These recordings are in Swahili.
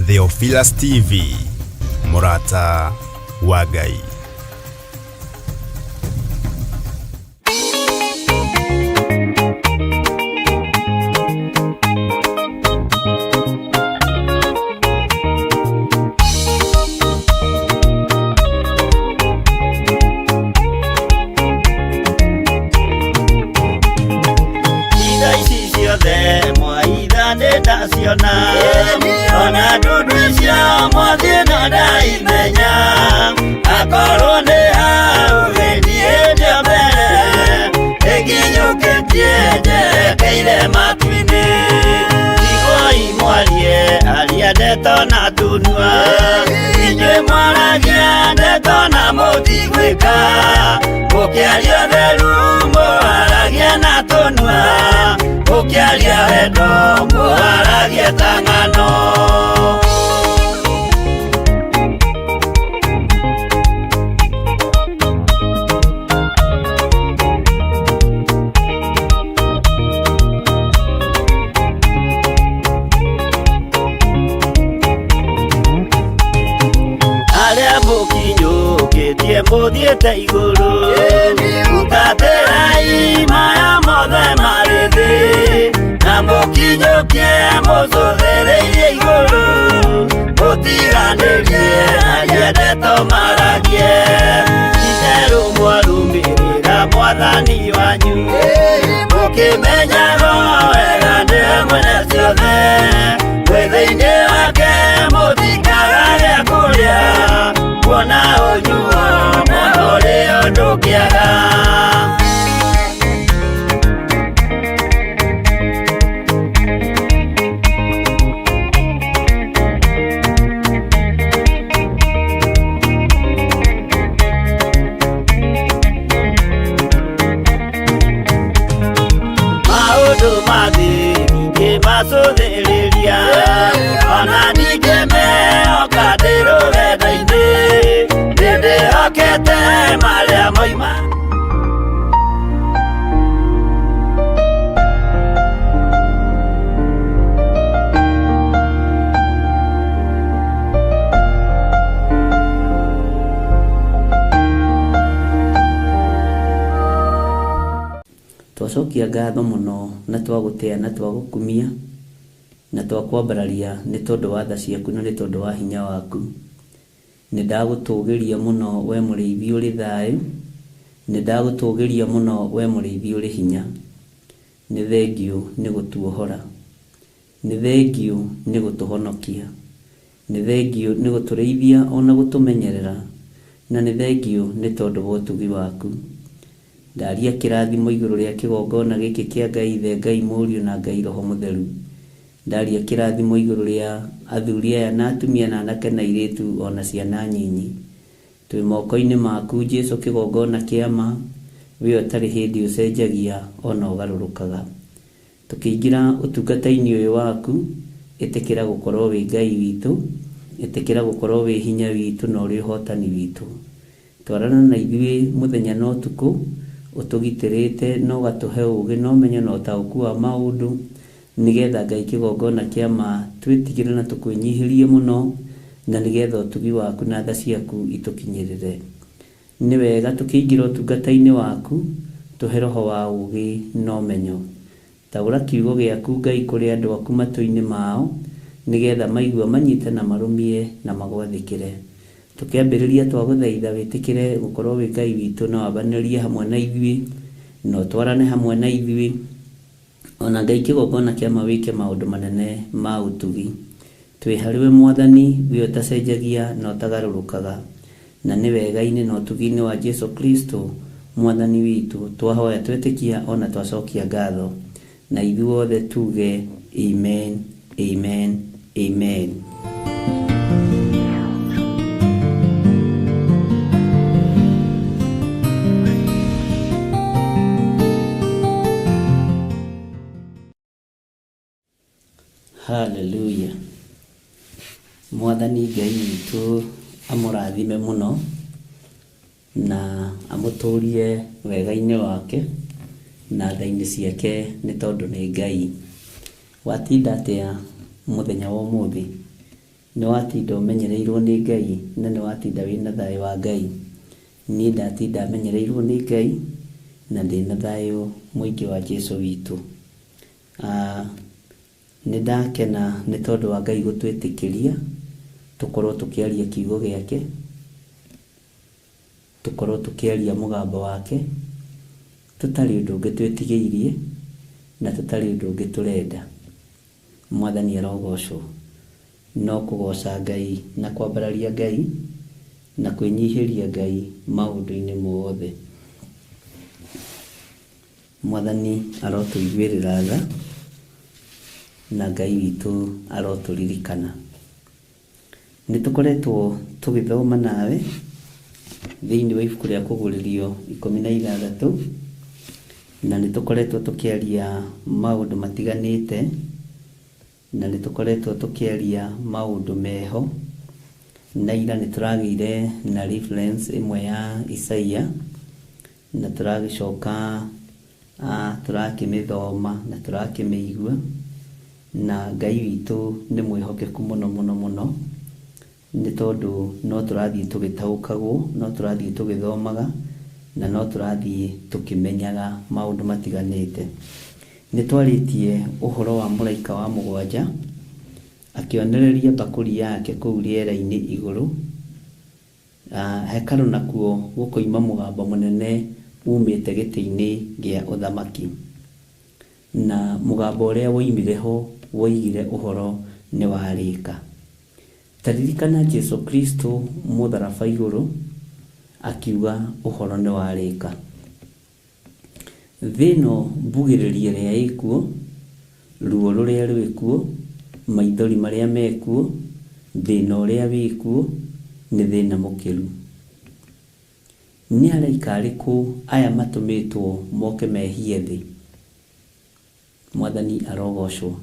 Theophilus TV, Murata wa Ngai. Ona duduisha mwathina ndaimenya akorone hau ndiende mbere eginyuketie njerekeire matu-inĩ igoi mwarie aria ndeto na tunua inyuĩ mwaragia ndeto na mũtigwĩka mũkĩaria ũtheru mũaragia na tunua mũkĩaria wendo mũaragia ta ng'ano. Arĩa mũkinyũkĩtie mũthiĩte igũrũ mũtatĩrai maya mothe marĩ thĩ na mũkinyũkie mũcũthĩrĩirie igũrũ mũtiganĩrie aria ndeto maragie itherũ mwarũmĩrĩra mwathani wanyu mũkĩmenyaga wega nĩwe mwene ciothe mwĩthĩ-inĩ wake mũthikaga gĩa kũrĩa kuona ũnyuo mũno ũrĩa ndũngĩaga. Maũndũ mathĩ ningĩ macũthĩrĩria ona ningĩ mehoka ndĩ rũgendo-inĩ nĩndĩhokete marĩa moima. Twacokia ngatho mũno na twagũtĩa na twagũkumia na twakwambararia nĩ tondũ wa tha ciaku na nĩ tondũ wa hinya waku. Nĩndagũtũgĩria mũno we mũrĩithi ũrĩ thayũ, nĩndagũtũgĩria mũno we mũrĩithi ũrĩ hinya. Nĩ thengio nĩ gũtuohora, nĩ thengio nĩ gũtũhonokia, nĩ thengio nĩ gũtũrĩithia ona gũtũmenyerera, na nĩ thengio nĩ tondũ wa ũtugi waku. Ndaria kĩrathimo igũrũ rĩa kĩgongona gĩkĩ kĩa Ngai Ithe, Ngai Mũriũ na Ngai Roho Mũtheru. Ndaria kĩrathimo igũrũ rĩa athuri aya na atumia na anake na airĩtu ona ciana nyinyi. Twĩ moko-inĩ maku Jesũ kĩgongona kĩa ma, we ũtarĩ hĩndĩ ũcenjagia ona ũgarũrũkaga. Tũkĩingĩra ũtungata-inĩ ũyũ waku, ĩtĩkĩra gũkorwo wĩ Ngai witũ, ĩtĩkĩra gũkorwo wĩ hinya witũ na ũrĩ ũhotani witũ. Twarana na ithuĩ mũthenya na ũtukũ, ũtũgitĩrĩte na ũgatũhe ũũgĩ na ũmenyo na ũtaũku wa maũndũ, nĩgetha Ngai kĩgongona kĩa ma twĩtigĩre na tũkwĩnyihĩrie mũno, na nĩgetha ũtugi waku na tha ciaku itũkinyĩrĩre. Nĩ wega tũkĩingĩra ũtungata-inĩ waku, tũhe roho wa ũũgĩ na ũmenyo. Taũra kiugo gĩaku Ngai kũrĩ andũ aku matũ-inĩ mao, nĩgetha maigua manyite na marũmie na magwathĩkĩre. Tũkĩambĩrĩria twagũthaitha wĩtĩkĩre gũkorwo wĩ Ngai witũ na wambanĩrie hamwe na ithuĩ na ũtwarane hamwe na ithuĩ, ona Ngai kĩgongona kĩa ma wĩke maũndũ manene ma ũtugi. Twĩ harĩwe Mwathani, we ũtacenjagia na ũtagarũrũkaga, na nĩ wega-inĩ na ũtugi-inĩ wa Jesũ Kristo Mwathani witũ twahoya twetĩkia ona twacokia ngatho, na ithuothe tuge amen, amen, amen. Hallelujah. Mwathani Ngai witũ amũrathime mũno na amũtũrie wega-inĩ wake na tha-inĩ ciake nĩ tondũ nĩ Ngai. Watinda atĩa mũthenya wa ũmũthĩ? nĩ watinda ũmenyereirwo nĩ Ngai na nĩ watinda wĩna thayũ wa Ngai. Niĩ ndatinda menyereirwo nĩ Ngai na ndĩna thayũ mũingĩ wa Jesũ witũ. Nĩ ndakena nĩ tondũ wa Ngai gũtwĩtĩkĩria tũkorwo tũkĩaria kiugo gĩake, tũkorwo tũkĩaria mũgambo wake, tũtarĩ ũndũ ũngĩ twĩtigĩirie na tũtarĩ ũndũ ũngĩ tũrenda. Mwathani arogocwo. No kũgoca Ngai na kwambararia Ngai na kwĩnyihĩria Ngai maũndũ-inĩ mothe. Mwathani arotũiguĩrĩra tha na Ngai witũ arotũririkana. Nĩ tũkoretwo tũgĩthoma nawe thĩinĩ wa ibuku rĩa Kũgũrĩrio 16 na nĩ tũkoretwo tũkĩaria maũndũ matiganĩte, na nĩ tũkoretwo tũkĩaria maũndũ meho, na ira nĩ tũragĩire na reference ĩmwe ya Isaia na tũragĩcoka tũrakĩmĩthoma na tũrakĩmĩigua, na Ngai witũ nĩ mwĩhokeku mũno mũno mũno, nĩ tondũ no tũrathiĩ tũgĩtaũkagwo, no tũrathiĩ tũgĩthomaga na no tũrathiĩ tũkĩmenyaga maũndũ matiganĩte. Nĩ twarĩtie ũhoro wa mũraika wa 7 akĩonereria mbakũri yake kũu rĩera-inĩ igũrũ. Hekarũ nakuo gũkoima mũgambo mũnene umĩte gĩtĩ-inĩ gĩa ũthamaki, na mũgambo ũrĩa woimire ho woigire ũhoro nĩ warĩka. Taririkana Jesũ Kristo mũtharaba igũrũ akiuga ũhoro nĩ warĩka. Thĩno mbugĩrĩrie rĩa ĩkuo, ruo rũrĩa rwĩkuo, maithori marĩa mekuo, thĩna ũrĩa wĩkuo nĩ thĩna mũkĩru. Nĩ araika arĩkũ aya matũmĩtwo moke mehie thĩ? Mwathani arogocwo.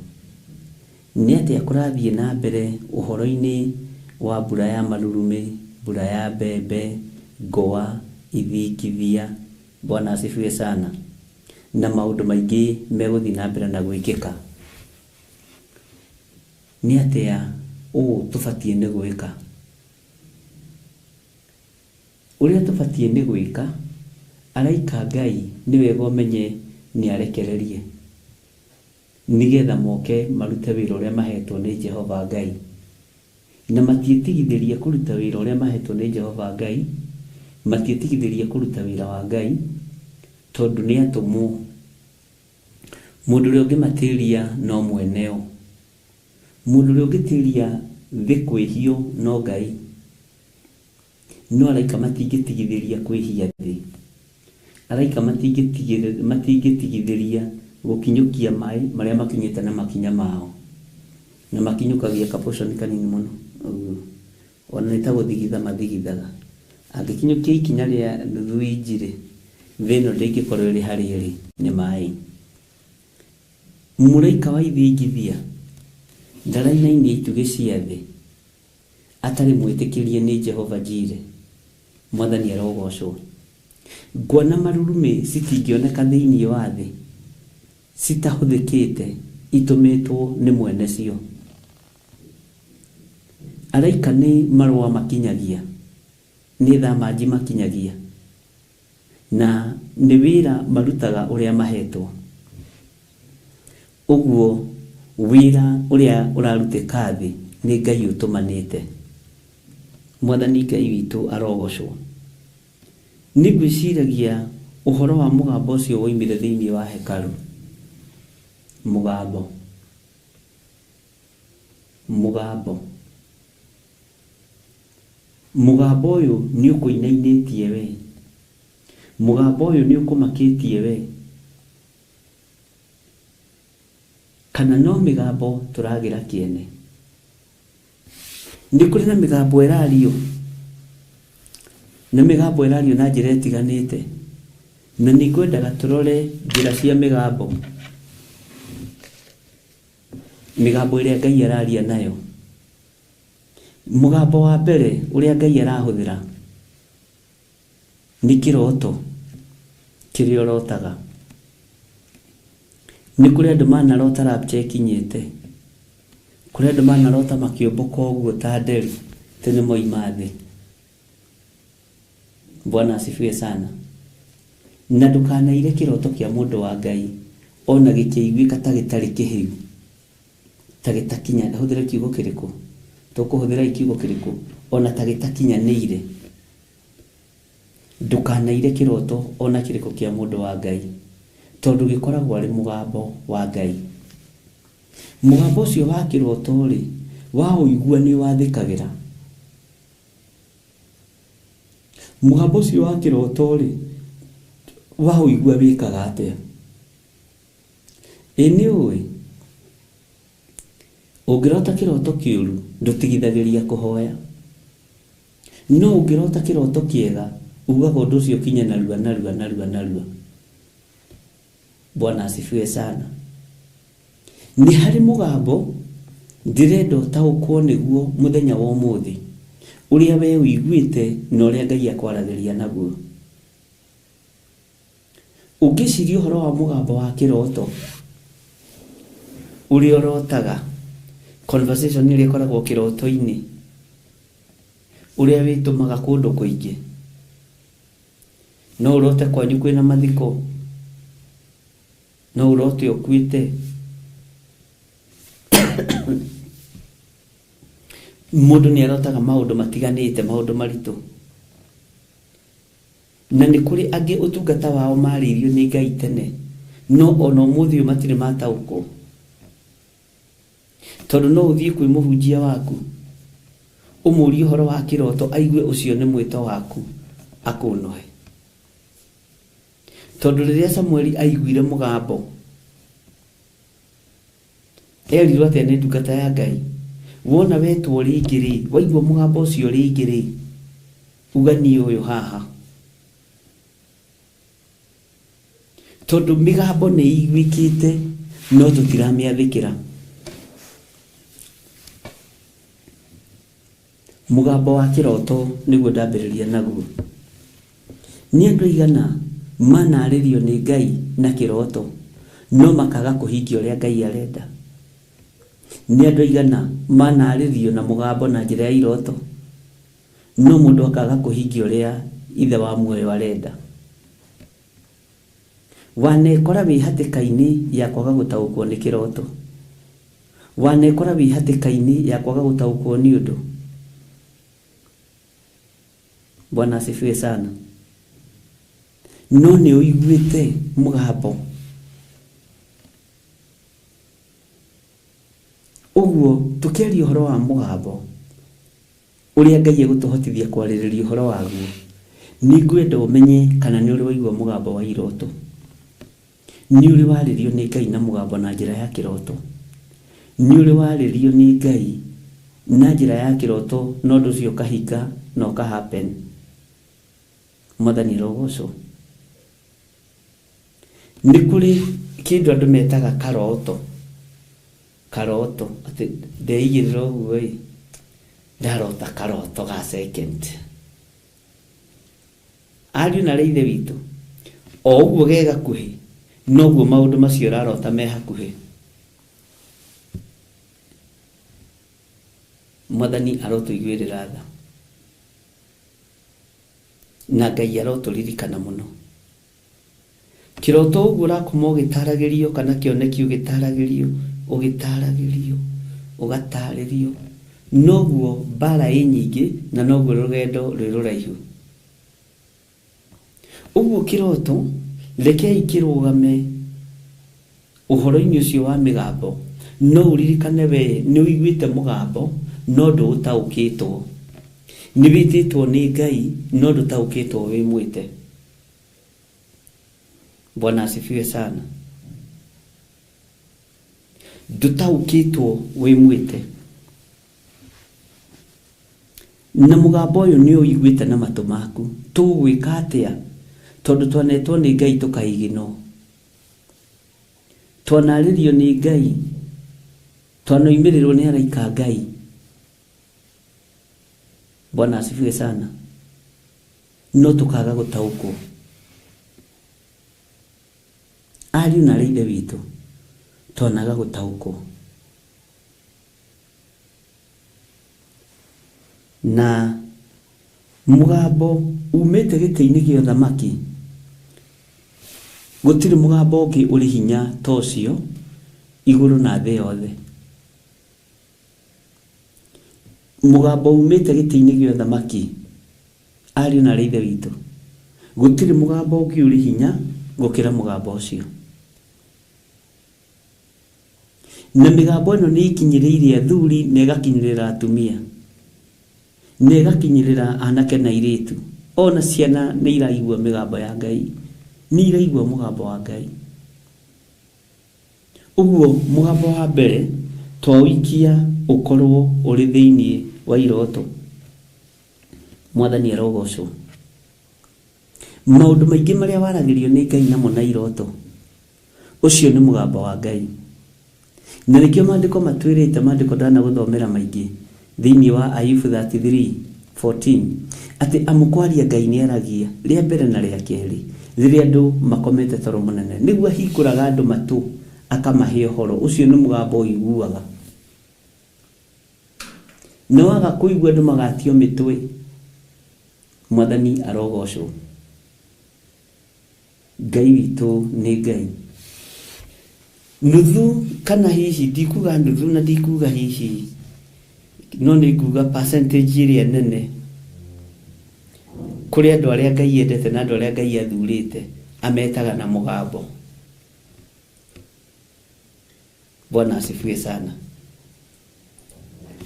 Nĩ atĩa kũrathiĩ na mbere ũhoro-inĩ wa mbura ya marurumĩ, mbura ya mbembe, ngũa, ithingithia? Bwana asifiwe sana. Na maũndũ maingĩ megũthiĩ na mbere na gwĩkĩka. Nĩ atĩa ũũ tũbatiĩ nĩ gwĩka? Ũrĩa tũbatiĩ nĩ gwĩka, araika Ngai nĩ wega ũmenye nĩ arekererie, nĩgetha moke marute wĩra ũrĩa mahetwo nĩ Jehova Ngai, na matiĩtigithĩria kũruta wĩra ũrĩa mahetwo nĩ Jehova Ngai, matiĩtigithĩria kũruta wĩra wa Ngai tondũ nĩ atũmwo. Mũndũ ũrĩa ũngĩmatĩria no mweneo, mũndũ ũrĩa ũngĩtĩria thĩ kwĩhio no Ngai. No araika matingĩtigithĩria kwĩhia thĩ, araika matingĩtigithĩria gũkinyũkia maĩ marĩa makinyĩte na makinya mao, na makinyũkagia kaposhoni kanini mũno. Ona nĩ ta gũthigitha mathigithaga. Angĩkinyũkia ikinya rĩa nuthu inji-rĩ, thĩ ĩno ndĩngĩkorwo ĩrĩ harĩa ĩrĩ, nĩ maĩ. Mũraika wa ithingithia ndarainainia itugĩ cia thĩ atarĩ mwĩtĩkĩrie nĩ Jehova Jire. Mwathani arogocwo. Ngwa na marurumĩ citingĩoneka thĩinĩ wa thĩ citahũthĩkĩte, itũmĩtwo nĩ mwene cio. Araika nĩ marũa makinyagia, nĩ thamanji makinyagia, na nĩ wĩra marutaga ũrĩa mahetwo. Ũguo wĩra ũrĩa ũrarutĩka thĩ nĩ Ngai ũtũmanĩte. Mwathani Ngai witũ arogocwo. Nĩ ngwĩciragia ũhoro wa mũgambo ũcio woimire thĩinĩ wa hekarũ. Mũgambo ũyũ nĩ ũkũinainĩtie we, mũgambo ũyũ nĩ ũkũmakĩtie we, kana no mĩgambo tũragĩra kĩene? Nĩ kũrĩ na mĩgambo ĩrario, na mĩgambo ĩrario na njĩra ĩtiganĩte, na nĩ ngwendaga tũrore njĩra cia mĩgambo, mĩgambo ĩrĩa Ngai araria nayo. Mũgambo wa mbere ũrĩa Ngai arahũthĩra nĩ kĩroto kĩrĩa ũrotaga. Nĩ kũrĩ andũ manarota rapture ĩkinyĩte, kũrĩ andũ manarota makĩũmbũka ũguo ta nderi tene moima thĩ. Bwana asifiwe sana. Na ndũkanaire kĩroto kĩa mũndũ wa Ngai ona gĩkĩiguĩka ta gĩtarĩ kĩhĩu, ta gĩtakinya. Hũthĩra kiugo kĩrĩkũ? Tũkũhũthĩra kiugo kĩrĩkũ? Ona ta gĩtakinyanĩire. Ndũkanaire kĩroto ona kĩrĩkũ kĩa mũndũ wa Ngai, tondũ gĩkoragwo arĩ mũgambo wa Ngai. Mũgambo ũcio wa kĩroto rĩ, wa ũigua nĩ wathĩkagĩra. Mũgambo ũcio wa kĩroto rĩ, wa ũigua wĩkaga atĩa? Nĩ ũĩ ũngĩrota kĩroto kĩũru ndũtigithagĩria kũhoya, no ũngĩrota kĩroto kĩega ugaga ũndũ ũcio kinya narua. Bwana asifiwe sana. Nĩ harĩ mũgambo ndĩrenda ũtaũkwo nĩguo mũthenya wa ũmũthĩ, ũrĩa we ũiguĩte na ũrĩa Ngai akwaragĩria naguo. Ũngĩciria ũhoro wa mũgambo wa kĩroto ũrĩa ũrotaga, conversation ĩrĩa ĩkoragwo kĩroto-inĩ, ũrĩa wĩtũmaga kũndũ kũingĩ. No ũrote kwanyu kwĩna mathiko, no ũrote ũkuĩte, mũndũ nĩ arotaga maũndũ matiganĩte, maũndũ maritũ. Na nĩ kũrĩ angĩ ũtungata wao marĩirio nĩ Ngai tene, no ona ũmũthĩ ũyũ matirĩ mataũkwo. Tondũ no ũthiĩ kwĩ mũhunjia waku ũmũrie ũhoro wa kĩroto, aigue ũcio nĩ mwĩto waku, akũnohe. Tondũ rĩrĩa Samueli aiguire mũgambo, erirwo atĩ nĩ ndungata ya Ngai, wona wetwo rĩngĩ rĩ, waigua mũgambo ũcio rĩngĩ rĩ, uga niĩ ũyũ haha. Tondũ mĩgambo nĩ iguĩkĩte no tũtiramĩathĩkĩra. Mũgambo wa kĩroto nĩguo ndambĩrĩria naguo. Nĩ andũ aigana manarĩrio nĩ Ngai na kĩroto no makaga kũhingia ũrĩa Ngai arenda? Nĩ andũ aigana manarĩrio na mũgambo na njĩra ya iroto no mũndũ akaga kũhingia ũrĩa ithe wa muoyo arenda? Wanekora wĩ hatĩka-inĩ ya kwaga gũtaũkwo nĩ kĩroto? Wanekora wĩ hatĩka-inĩ ya kwaga gũtaũkwo nĩ ũndũ? Bwana asifiwe sana. No nĩ ũiguĩte mũgambo. Ũguo tũkĩaria ũhoro wa mũgambo ũrĩa Ngai egũtũhotithia kwarĩrĩria ũhoro waguo, nĩ ngwenda ũmenye kana nĩ ũrĩ waigua mũgambo wa iroto. Nĩ ũrĩ warĩrio nĩ Ngai na mũgambo na njĩra ya kĩroto? Nĩ ũrĩ warĩrio nĩ Ngai na njĩra ya kĩroto no ũndũ ũcio ũkahinga na ũkahappen? Mwathani rogocwo. Nĩ kũrĩ kĩndũ andũ metaga karoto. Karoto atĩ ndeigĩrĩra ũguo ĩ, ndarota karoto ga second. Ariũ na ithe witũ, o ũguo ge gakuhĩ noguo maũndũ macio ũrarota me hakuhĩ. Mwathani arotũiguĩrĩra tha na Ngai arotũririkana mũno. Kĩroto ũguo ũrakoma ũgĩtaragĩrio kana kĩoneki ũgĩtaragĩrio ũgatarĩrio, noguo mbara ĩ nyingĩ na noguo rũgendo rwĩ rũraihu. Ũguo kĩroto rekei kĩrũgame ũhoro-inĩ ũcio wa mĩgambo, no ũririkane we nĩ ũiguĩte mũgambo no ndũtaũkĩtwo. Nĩ wĩtĩtwo nĩ Ngai no ndũtaũkĩtwo wĩ mwĩte. Bwana asifiwe sana. Ndũtaũkĩtwo wĩ mwĩte. Na mũgambo ũyũ nĩ ũiguĩte na matũ maku. Tũgwĩka atĩa? Tondũ twanetwo nĩ Ngai tũkaigino, twanarĩrio nĩ Ngai, twanoimĩrĩrwo nĩ araika Ngai. Bwana asifiwe sana. No tũkaga gũtaũkwo. Ariũ na ithe witũ, twonaga gũtaũkwo. na mugambo umete gĩtĩ-inĩ gĩa ũthamaki gũtirĩ mugambo ũngĩ ũrĩ hinya tocio igũrũ na thĩ yothe. Mugambo umete gĩtĩ-inĩ gĩa ũthamaki ariũ na ithe witũ, gũtirĩ mugambo ũngĩ ũrĩ hinya gũkĩra mugambo ũcio. Na migambo ĩno nĩ ikinyĩrĩire athuri na ĩgakinyĩrĩra atumia na ĩgakinyĩrĩra anake na airĩtu, ona ciana nĩ iraigua migambo ya Ngai, nĩ iraigua mugambo wa Ngai. Ũguo mugambo wa mbere twawikia ũkorwo ũrĩ thĩinĩ wa iroto. Mwathani arogocwo. Maũndũ maingĩ marĩa waragĩrio nĩ Ngai namo na iroto, ũcio nĩ mugambo wa Ngai. Na nĩkĩo maandĩko matwĩrĩte, maandĩko ndanagũthomera maingĩ thĩinĩ wa Ayubu 33:14 atĩ amũkwaria Ngai nĩ aragia rĩa mbere na rĩa kerĩ rĩrĩa andũ makomete toro mũnene, nĩguo ahingũraga andũ matũ akamahe ũhoro. Ũcio nĩ mugambo ũiguaga. No waga kũigua andũ magatio mĩtwe. Mwathani arogocwo. Ngai witũ nĩ Ngai. Nuthu kana hihi, ndikuga nuthu na ndikuga hihi, no nĩ nguga percentage ĩrĩa nene kũrĩ andũ arĩa Ngai endete na andũ arĩa Ngai athurĩte ametaga na mugambo. Bwana asifiwe sana.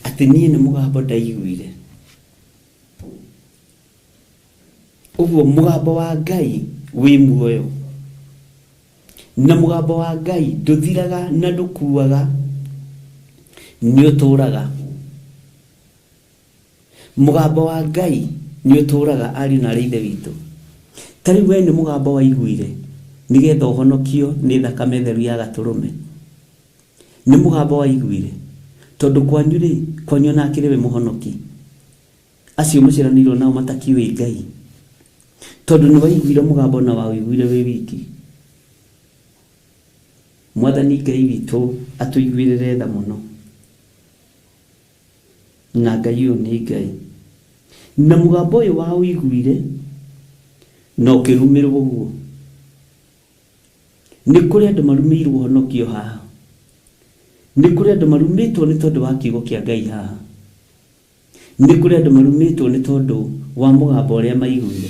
Atĩ niĩ nĩ mugambo ndaiguire. Ũguo mugambo wa Ngai wĩ muoyo. Na mugambo wa Ngai ndũthiraga na ndũkuaga, nĩ ũtũũraga. Mugambo wa Ngai nĩ ũtũũraga ariũ na ithe witũ. Tarĩu we nĩ mugambo waiguire nĩgetha ũhonokio nĩ thakame theru ya Gatũrũme. Nĩ mugambo waiguire tondũ kwanyu na akĩrĩ we mũhonoki. Acio mũciaranĩirwo nao matakiũĩ Ngai, tondũ nĩ waiguire mugambo na waiguire wĩ wiki. Mwathani Ngai witũ atũiguĩrĩre tha mũno. Na Ngai ũyũ nĩ Ngai. Na mugambo ũyũ wa ũiguire na ũkĩrũmĩrwo ũguo. Nĩ kũrĩ andũ marumĩirwo honokio haha. Nĩ kũrĩ andũ marumĩtwo nĩ tondũ wa kiugo kĩa Ngai haha. Nĩ kũrĩ andũ marumĩtwo nĩ tondũ wa mugambo ũrĩa maiguire.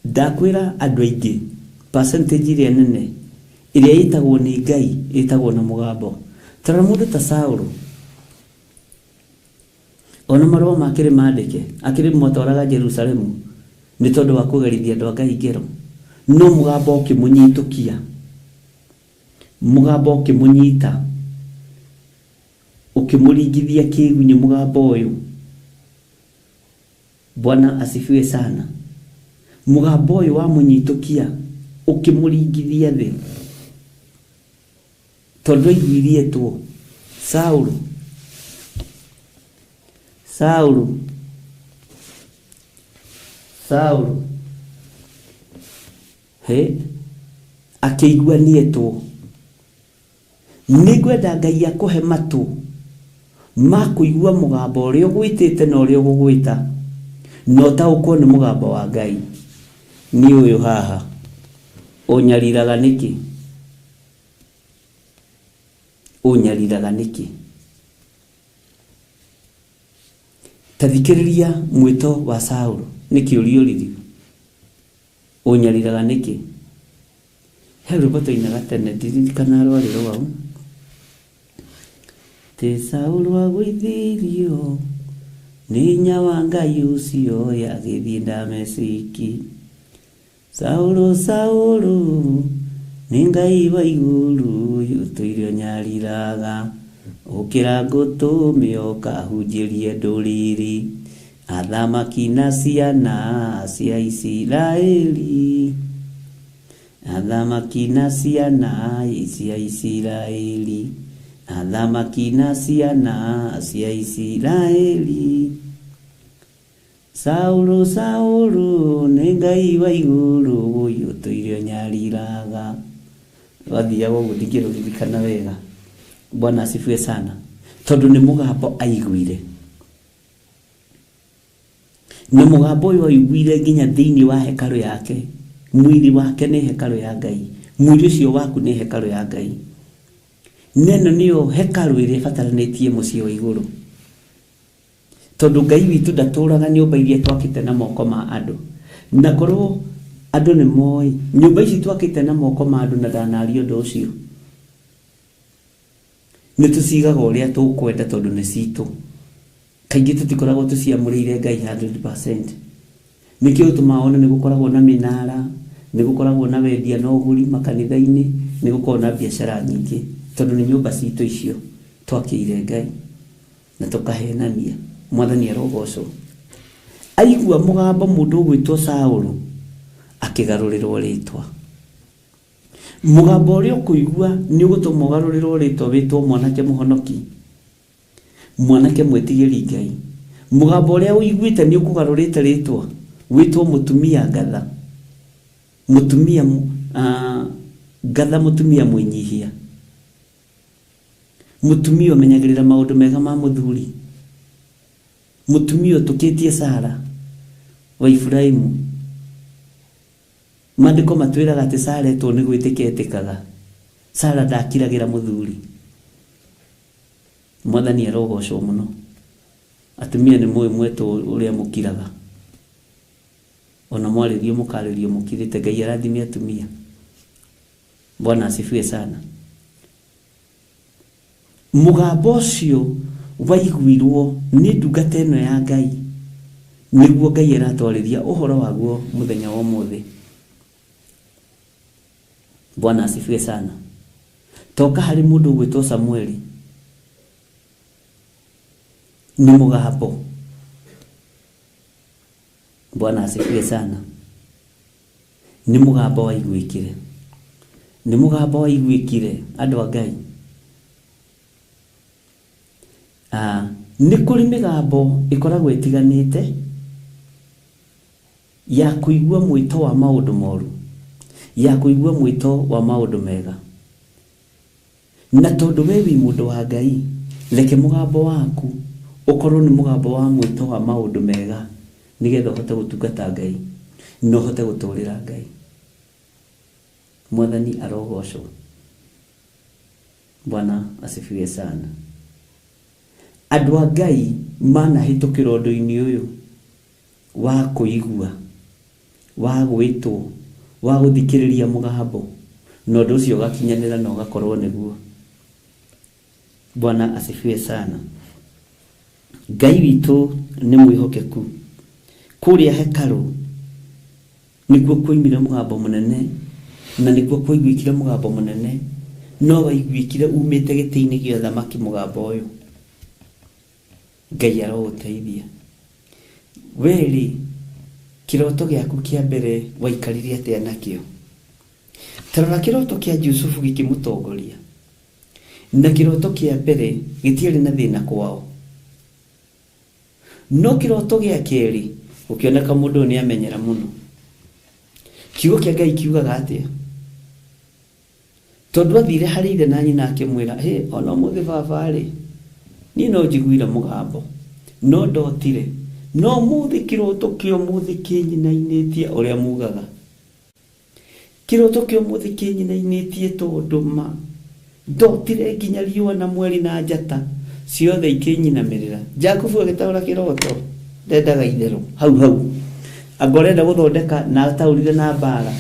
Ndakwĩra andũ aingĩ percentage ĩrĩa nene ĩrĩa ĩtagwo nĩ Ngai ĩtagwo na mugambo. Tara mũndũ ta Saũlũ, ona marũa makĩrĩ maandĩke akĩrĩ mwatwaraga Jerusalemu nĩ tondũ wa kũgerithia andũ a Ngai ngero, no mugambo ũkĩmũnyitũkia, mugambo ũkĩmũnyita, ũkĩmũringithia kĩgunyĩ mugambo ũyũ. Bwana asifiwe sana. Mugambo ũyũ wamũnyitũkia ũkĩmũringithia thĩ tondũ aiguithĩtwo. Saũlũ akĩiguanĩtwo. Nĩngwenda Ngai akũhe matũ ma kũigua mugambo ũrĩa ũgwĩtĩte na ũrĩa ũgũgwĩta, no ũtaũkwo nĩ mugambo wa Ngai. Nĩ ũyũ haha. Ũnyariraga nĩkĩ? Ũnyariraga nĩkĩ? Tathikĩrĩria mwĩto wa Saũlũ nĩ kĩũria ũrĩrĩ. Ũnyariraga nĩkĩ? He rwĩmbo twainaga tene, ndirikana rwarĩ rwau. Tĩ Saũlũ agũithirio nĩ hinya wa Ngai ũcio agĩthiĩ Dameski. Saũlũ nĩ Ngai wa igũrũ ũtũire ũnyariraga, ũkĩra ngũtũme ũkahunjĩrie ndũrĩrĩ, athamaki na ciana cia Isiraeli, athamaki na ciana cia Isiraeli, athamaki na ciana cia Isiraeli. Saũlũ nĩ Ngai wa igũrũ ũtũire ũnyariraga. Wathiaga ũguo ndingĩrũririkana wega. Bwana asifiwe sana. tondu ni mugambo aiguire na mugambo uyu aiguire nginya thiini wa hekalu yake. Mwili wake ni hekalu ya Ngai, mwili ucio waku ni hekalu ya Ngai. Neno niyo hekalu ire bataranitie mucio wa iguru, tondu Ngai witu ndaturaga nyumba iria twakite na moko ma andu. Na korwo andu ni moi nyumba ici twakite na moko ma andu na ndanario ndu ucio, ni tucigaga uria tukwenda tondu ni citu. Kaingi tutikoragwo tuciamurire Ngai 100%. Nikio utumaona ni gukoragwo na minara, ni gukoragwo na wendia na uguri makanitha-ini, ni gukoragwo na biashara nyingi tondu ni nyumba citu icio twakire Ngai na tukahenania. Mwathani arogocwo. Aigua mugambo mundu gwitwo Saulu akigarurirwo ritwa. Mugambo uria ukuigua ni ugutuma ugarurirwo ritwa witwo mwanake muhonoki, mwanake mwetigiri Ngai. Mugambo uria uiguite ni ukugarurite ritwa witwo mutumia ngatha, mutumia ngatha, mutumia mwinyihia, mutumia umenyagirira maundu mega ma muthuri, mutumia utukitie Sara wa Ibrahimu. Mandiko matwiraga ati Sara eto ni gwitiketikaga, Sara ndakiragira muthuri. Mwathani arogocwo muno. Atumia ni mwe mweto uria mukiraga, ona mwaririo mukaririo mukirite. Ngai arathimia atumia. Bwana asifiwe sana. Mugambo ucio waiguirwo ni ndungata ino ya Ngai, niguo Ngai aratwariria uhoro waguo muthenya wa umuthi. Bwana asifiwe sana. Toka hari mundu gwitwo Samueli ni mugambo. Bwana asifiwe sana. Ni mugambo waiguikire, ni mugambo waiguikire andu a Ngai. Ni kuri migambo ikoragwo itiganite ya kuigua mwito wa maundu moru, ya kuigua mwito wa maundu mega. Na tondu we wi mundu wa Ngai, leke mugambo waku ukorwo ni mugambo wa mwito wa maundu mega, nigetha uhote gutungata Ngai no uhote guturira Ngai. Mwathani arogocwo. Bwana asifiwe sana. Andu a Ngai manahitukira undu-ini uyu wa kuigua, wa gwitwo, wa guthikiriria mugambo, no ndu ucio gakinyanira no gakorwo niguo. Bwana asifiwe sana. Ngai witu ni mwihokeku. Kuria hekalu niguo kuimira mugambo munene, na niguo kuiguikira mugambo munene, no waiguikire umite giti-ini gia thamaki mugambo uyu. Ngai aroguteithia. Weri kiroto giaku kia mbere waikarire atia nakio? Tarora kiroto kia Yusufu gikimutongoria, na kiroto kia mbere gitiari na thina kwao. No kiroto gia keri ukioneka mundu ni amenyera muno. Kiugo kia Ngai kiugaga atia? Tondu athire hari ithe na nyina akimwira, ona muthi baba ri ni no njiguire mugambo no ndotire, no muthi kiroto kio muthi kinyinainitie uria mugaga. Kiroto kio muthi kinyinainitie tondu ma ndotire nginya riua na mweri na njata ciothe ikinyinamirira. Jakubu agitaura kiroto ndendaga itheru hau agorenda guthondeka na ataurire na mbara,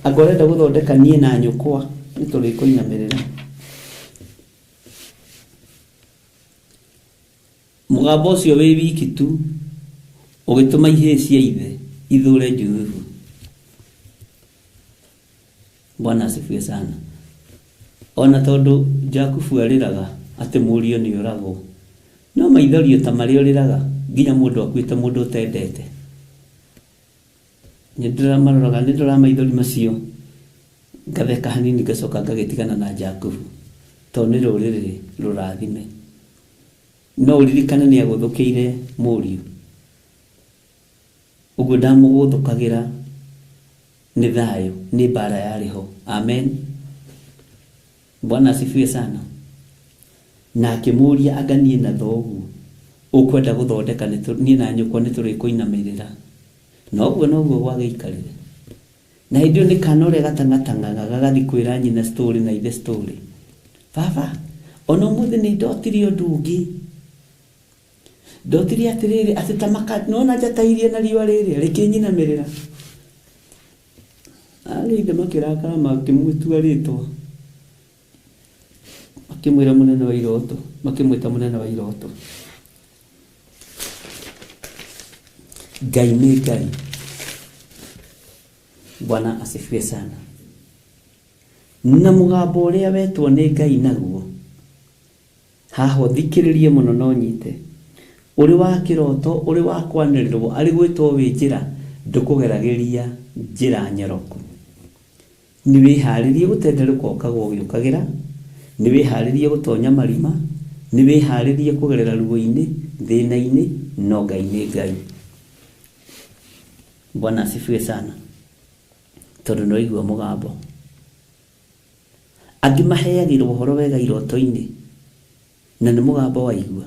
agorenda guthondeka nie na nyukwa nituri kuinamirira. Mugambo ucio wi wiki tu ugituma ihe cia ithe ithure Jusufu. Bwana asifiwe sana. Ona tondu Jakubu ariraga ati murio ni uragwo, no maithorio ta mari uriraga nginya mundu akuite mundu utendete. Nyendera maroraga ndira maithori macio ngatheka hanini ngacoka ngagitigana na Jakubu tondu ni ruriri rurathime. No uririkane ni aguthukiire murio, uguo ndamuguthukagira ni thayo, ni mbara yariho. Amen. Bwana asifiwe sana. na akimuria aganie na thogu ukwenda guthondeka ni na nyukwa ni turi kuinamirira noguo gwagaikarire na hindio ni kanore gatangatangaga gagathi kwira nyina story na ithe story baba ono muthe ni ndotirio ndungi ndotiri atiriri atitamaka nona jatairie na riwa riri rikinyinamirira ali ithe makirakara makimwitua ritwa makimwira munene wa iroto makimwita munene wa iroto Ngai ni Ngai. Bwana asifiwe sana. Na mugambo uria wetwo ni Ngai naguo haho thikiririe muno no nyite uri wa kiroto uri wa kwanirirwo ari gwitwo wi njira ndukugerageria njira nyoroku ni wiharirie gutenderuka ukagwo ugiukagira ni wiharirie gutonya marima ni wiharirie kugerera ruo-ini thina-ini no Ngai ni Ngai. Bwana asifiwe sana. Tondu no igwa mugambo angi maheagirwo uhoro wega iroto-ini na ni mugambo wa igwa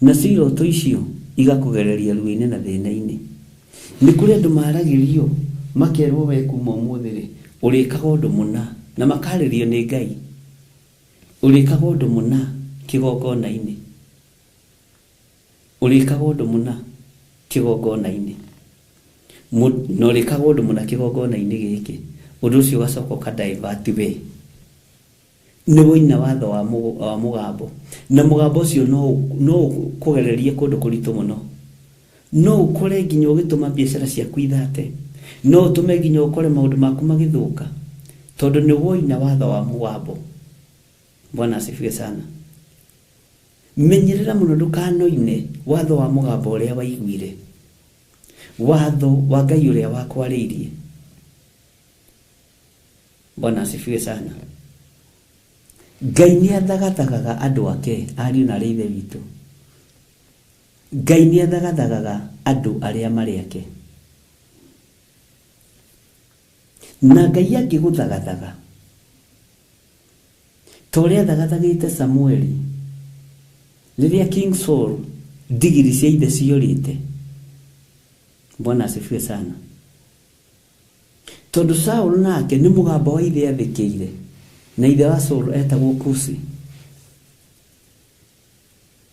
na cio iroto icio igakugereria ruo-ini na thina-ini ni kuri andu maragirio makerwo we kuma umuthiri urikaga undu muna na makaririo ni Ngai urikaga undu muna kigongona-ini urikaga undu muna kigongona-ini no rikaga undu muna kigongona-ini giki undu ucio gacoka ka divert we ni woina watho wa mugambo na mugambo ucio no kugererie kundu kuritu muno no ukore nginya ugituma biashara ciaku ithate no utume nginya ukore maundu maku magithuka tondu ni woina watho wa mugambo. Bwana asifiwe sana. Menyerera muno ndukanoine watho wa mugambo uria waiguire watho wa Ngai uria wakwariirie. Bwana asifiwe sana. Ngai ni athagathaga andu ake ariu na rithe witu. Ngai ni athagathaga andu aria mari ake na Ngai angiguthagathaga toria athagathagite Samueli riria King Saul digiri cia ithe ciorite. Bwana asifiwe sana. Tondu Saul nake ni mugambo wa ithe athikiire na ithe wa Saul etagwo Kusi.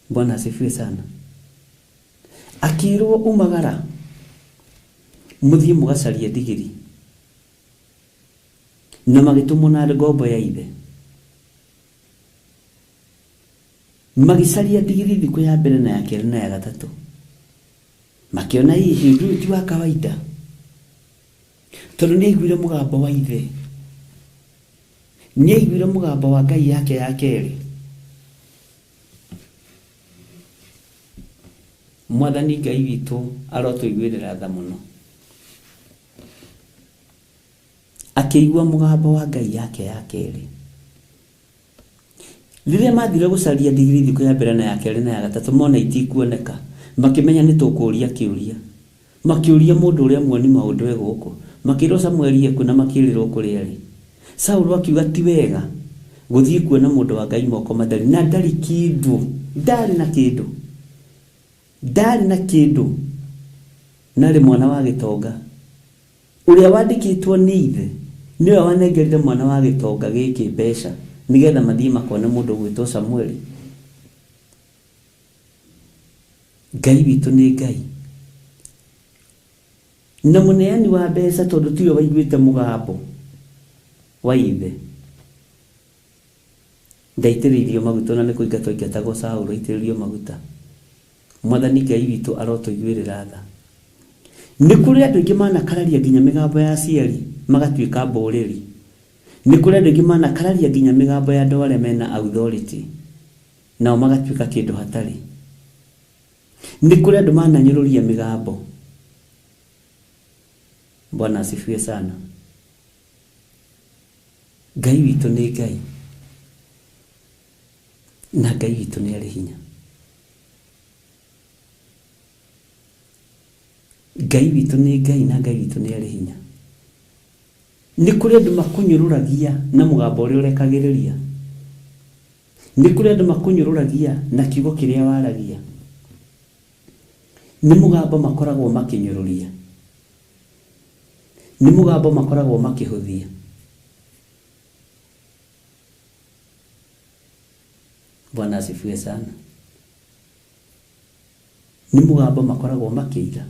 Bwana asifiwe sana. Akirwo umagara muthie mugacaria digiri na magitumwo na ngombo ya ithe magicaria digiri thiku ya mbere na ya keri na ya gatatu makiona hihi ndu ti wa kawaida tondu ni aiguire mugambo wa ithe ni aiguire mugambo wa Ngai yake ya keri. Mwathani Ngai witu arotuiguirira tha muno akiigua mugambo wa Ngai yake ya keri riria mathire gucaria digiri thiku ya mbere na ya keri na ya gatatu mona itikuoneka makimenya ni tukuria kiuria makiuria mundu uria muoni maundu we guku makiro Samueli eku na makirirwo kuri ari Saul akiuga ti wega guthie kuona mundu wa Ngai moko matheri na ndari kindu ndari na kindu nari mwana wa gitonga uria wandikitwo ni ithe niwe wanengerire mwana wa gitonga giki mbeca nigetha mathie makona mundu gwitwo Samueli. Ngai witu ni Ngai na muneani wa mbeca tondu tiwe waiguite mugambo wa ithe ndaitiririo maguta na nikuingatwo ingatagwo Saul itiririo maguta. Mwathani Ngai witu arotuiguirira tha. Ni kuri andu ingi manakararia nginya migambo ya aciari magatuika mboreri. Ni kuri andu ingi manakararia nginya migambo ya andu aria mena authority nao magatuika kindu hatari. Ni kuri andu mananyururia migambo. Bwana asifiwe sana. Ngai witu ni Ngai na Ngai witu ni ari hinya. Ngai witu ni Ngai na Ngai witu ni ari hinya. Ni kuri andu makunyururagia na mugambo uria urekagiriria nĩ kũrĩ andũ makunyũrũragia na kiugo kĩrĩa waragia. Nĩ mũgambo makoragwo makinyũrũria, nĩ mũgambo makoragwo makĩhũthia. Bwana asifiwe sana. Nĩ mũgambo makoragwo makĩiga.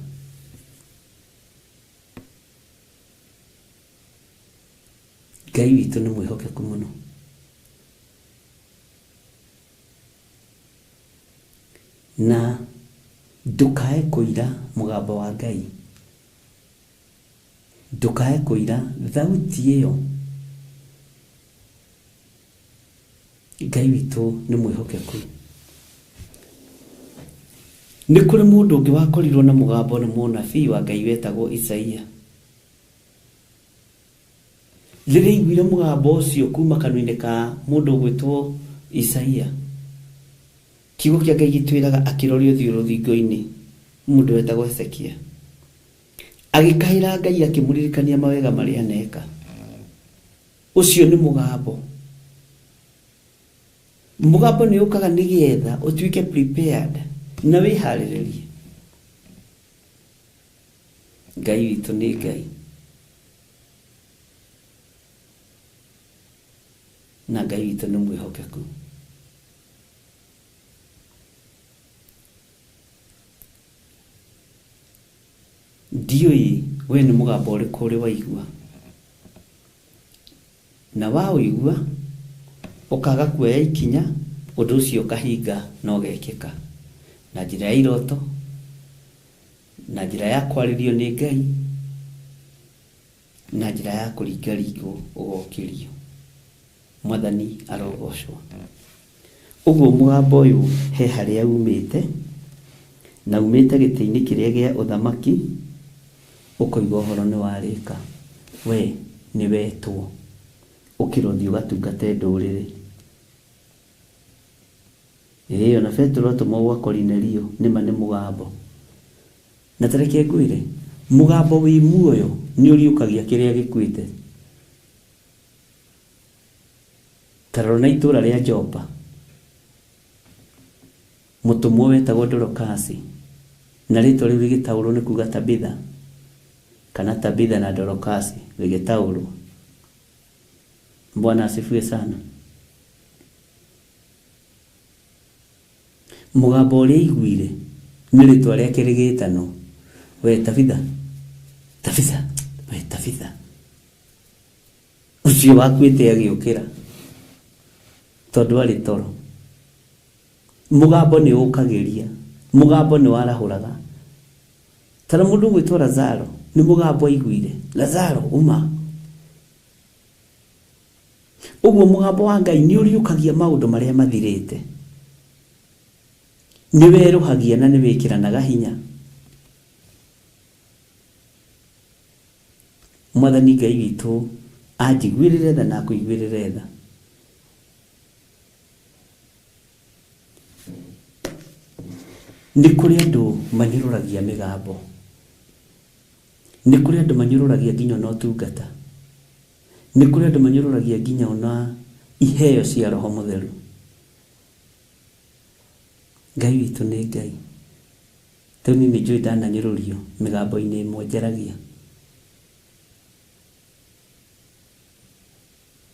Ngai witũ nĩ mwĩhokeku mũno. Na ndukae kũira mũgambo wa Ngai, ndukae kũira thauti ĩyo. Ngai witũ nĩ mwĩhokeku. Nĩ kũrĩ mũndũ ũngĩ wakorirwo na mũgambo nĩ mũnabii wa Ngai wetagwo Isaia. Rĩrĩa aiguire mũgambo ũcio kuma kanua-inĩ ka mũndũ ũgwĩtwo Isaia, kiugo kĩa Ngai gĩtwĩraga akĩroria ũthiũ rũthingo-inĩ mũndũ wetagwo Hezekia, agĩkaĩra Ngai akĩmũririkania mawega marĩa aneka. Ũcio nĩ mũgambo. Mũgambo nĩ ũkaga nĩgetha ũtuĩke prepared na wĩharĩrĩrie. Ngai witũ nĩ Ngai, na Ngai witũ nĩ mwĩhokeku. Ndiũĩ we nĩ mũgambo ũrĩkũ ũrĩ waigua, na waũigua ũkaga kuoya ikinya, ũndũ ũcio ũkahinga na ũgekĩka na njĩra ya iroto, na njĩra ya kwarĩrio nĩ Ngai, na njĩra ya kũringaringwo ũgokĩrio. Mwathani arogocwo. Ũguo mũgambo ũyũ he harĩa umĩte, na umĩte gĩtĩ-inĩ kĩrĩa gĩa ũthamaki, ũkoigua ũhoro nĩ warĩka. We nĩ wetwo ũkĩrothi ũgatungate ndũrĩrĩ. Ona Petro atũmwo gwa Korinelio, nĩma nĩ mũgambo. Na tareke ngwĩre, mũgambo wĩ muoyo nĩ ũriũkagia kĩrĩa gĩkuĩte. Tarora na itũra rĩa Jopa, mũtũmwo wetagwo Dorokasi, na rĩtwa rĩu rĩgĩtaũrwo nĩ kuga Tabitha, kana Tabitha na Dorokasi rĩgĩtaũrwo. Bwana asifiwe sana. Mũgambo ũrĩa aiguire nĩ rĩtwa rĩake rĩgĩtanwo, we Tabitha, Tabitha, we Tabitha. Ũcio wakuĩte agĩũkĩra tondũ arĩ toro. Mũgambo nĩ ũkagĩria, mũgambo nĩ warahũraga. Tara mũndũ gwĩtwo Lazaro, nĩ mũgambo aiguire, Lazaro uma. Ũguo mũgambo wa Ngai nĩ ũriũkagia maũndũ marĩa mathirĩte, nĩ werũhagia na nĩ wĩkĩranaga hinya. Mwathani Ngai witũ anjiguĩrĩre tha na akũiguĩrĩre tha. Nĩ kũrĩ andũ manyũrũragia mĩgambo, nĩ kũrĩ andũ manyũrũragia nginya na ũtungata, nĩ kũrĩ andũ manyũrũragia nginya ona iheo cia Roho Mũtheru. Ngai witũ nĩ Ngai. Tau nĩ njũĩ ndananyũrũrio mĩgambo-inĩ ĩmwe njaragia.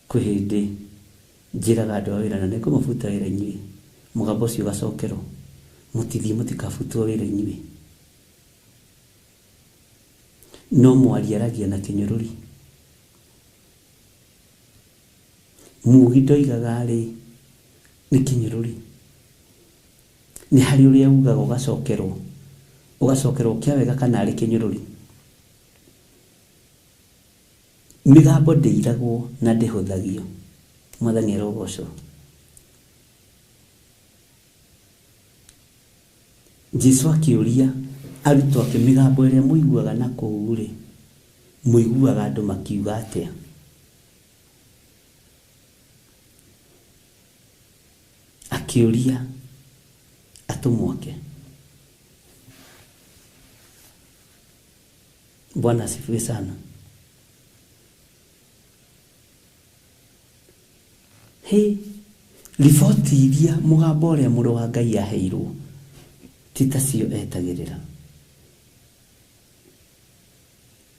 Kwĩ hĩndĩ njĩraga andũ a wĩra na nĩngũmabuta wĩra inyuĩ, mũgambo ũcio ũgacokerwo, mũtithiĩ mũtikabutwo wĩra inyuĩ. No mwariaragia na kĩnyũrũri. Mugi ndoigaga rĩ, nĩ kĩnyũrũri. Nĩ harĩ ũrĩa ugaga ũgacokerwo kĩa wega kana arĩ kĩnyũrũri. Mĩgambo ndĩiragwo na ndĩhũthagio. Mwathani arogocwo. Jesũ akĩũria arutwo ake, mĩgambo ĩrĩa mũiguaga na kũu rĩ, mũiguaga andũ makiuga atĩa? Akĩũria atũmwo ake. Bwana asifiwe sana. riboti iria mũgambo ũrĩa mũrũ wa Ngai aheirwo titacio etagĩrĩra.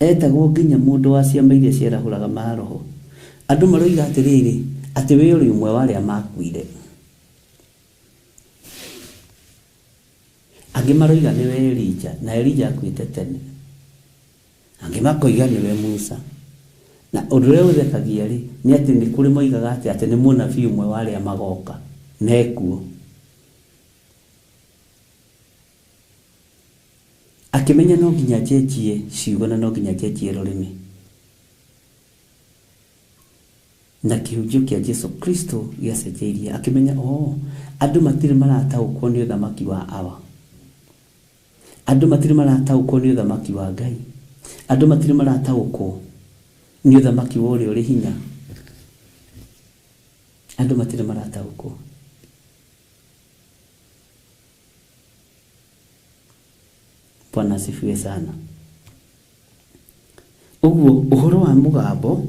Etagwo nginya mũndũ wa ciama iria ciarahũraga maroho. Andũ maroiga atĩrĩrĩ atĩ we ũrĩ ũmwe wa arĩa makuire. Angĩ maroiga nĩwe Elija, na Elija akuĩte tene. Angĩ makoiga nĩwe Musa. Na ũndũ ũrĩa ũthekagia rĩ nĩ atĩ nĩ kũrĩ moigaga atĩ nĩ mũnabii ũmwe wa arĩa magoka nekuo. Akĩmenya no nginya njenjie ciugo na no nginya njenjie rũrĩmĩ. Na kĩhunjio kĩa Jesu Kristo gĩacenjeirie. Akĩmenya andũ matirĩ marataũkwo nĩ ũthamaki wa awa. Andũ matirĩ marataũkwo nĩ ũthamaki wa Ngai. Andũ matirĩ marataũkwo nĩ ũthamaki wa ũrĩa ũrĩ hinya. Andũ matirĩ marataũkwo. Bwana asifiwe sana. Ũguo ũhoro wa mũgambo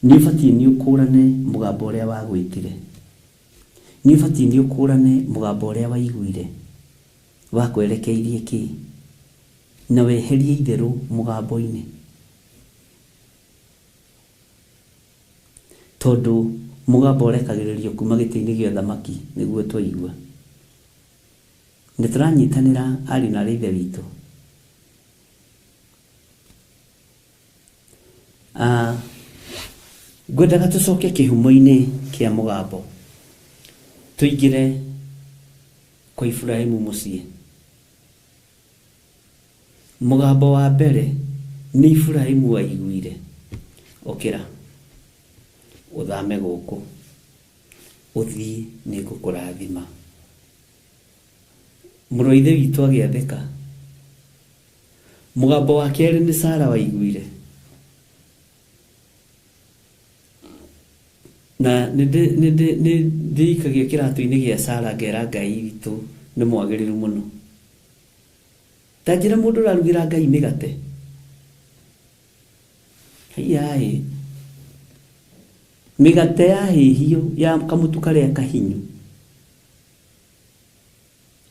nĩ ũbatiĩ nĩ ũkũrane mũgambo ũrĩa wagwĩtire. Nĩ ũbatiĩ nĩ ũkũrane mũgambo ũrĩa waiguire wakwerekeirie kĩ, na weherie itherũ mũgambo-inĩ. Tondũ mũgambo ũrekagĩrĩrio kuma gĩtĩ-inĩ gĩa ũthamaki nĩguo twaigua. Nĩ tũranyitanĩra ari na ithe witũ. Ngwendaga tũcoke kĩhumo-inĩ kĩa mũgambo. Tũingĩre kwa Ibrahimu mũciĩ. Mũgambo wa mbere nĩ Ibrahimu waiguire. Okĩra ũthame gũkũ, ũthiĩ nĩ ngũkũrathima. Mũrũ wa ithe witũ agĩathĩka. Mũgambo wa kerĩ nĩ Sara waiguire. Na nĩndĩikagia kĩratũ-inĩ gĩa Sara ngera Ngai witũ nĩ mwagĩrĩru mũno. Ta njĩra mũndũ ũrarugĩra Ngai mĩgate. Haiyaĩ. Mĩgate yahĩhio ya kamũtu karĩa kahinyu.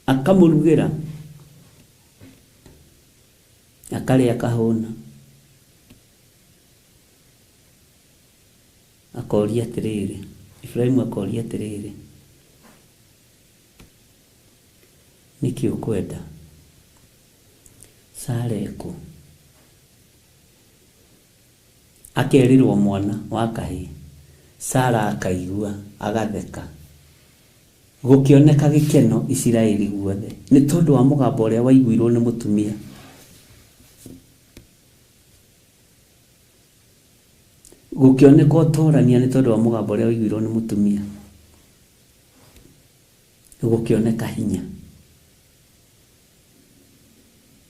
Akamũrugĩra. Akarĩa kahũna. Akoria atĩrĩrĩ. Ibrahimu akoria atĩrĩrĩ. Nĩkĩ ũkwenda? Sara ekũ? Akerirwo mwana wa kahĩĩ. Sara akaigua agatheka. Gũkĩoneka gĩkeno Isiraeli guothe nĩ tondũ wa mũgambo ũrĩa waiguirwo nĩ mũtumia. Gũkĩoneka ũtorania nĩ tondũ wa mũgambo ũrĩa waiguirwo nĩ mũtumia. Gũkĩoneka hinya.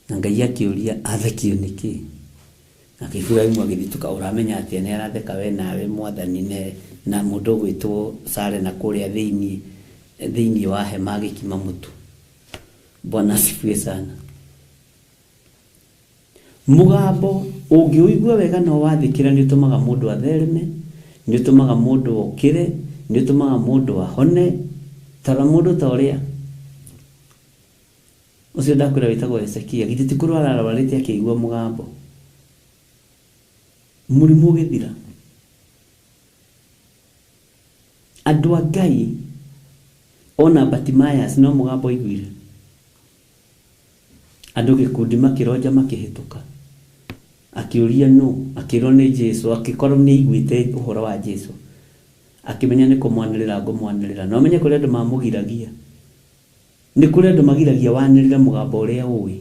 Na Ngai akĩũria athekio nĩkĩ? Na Ibrahimu agĩthituka, ũramenya atĩ nĩ aratheka we nawe mwathani na mũndũ ũgwĩtwo Sara na kũrĩa thĩinĩ wa hema agĩkima mũtu. Bwana asifiwe sana. Mũgambo ũngĩũigua wega no wathĩkĩra nĩ ũtũmaga mũndũ athereme, nĩ ũtũmaga mũndũ okĩre, nĩ ũtũmaga mũndũ ahone. Tara mũndũ ta ũrĩa ũcio ndakwĩra wĩtagwo Hezekia, githĩ ti kũrwara arwarĩte akĩigua mũgambo. Mũrimũ ũgĩthira. Andũ a Ngai ona Bartimaeus no mũgambo aiguire. Andũ gĩkundi makĩronja makĩhĩtũka. Akĩũria nũ, akĩrwo nĩ Jesu, akĩkorwo nĩ aiguĩte ũhoro wa Jesu. Akĩmenya nĩ kũmwanĩrĩra ngũmwanĩrĩra. No menye kũrĩ andũ mamũgiragia. Nĩ kũrĩ andũ magiragia wanĩrĩre mũgambo ũrĩa ũĩ.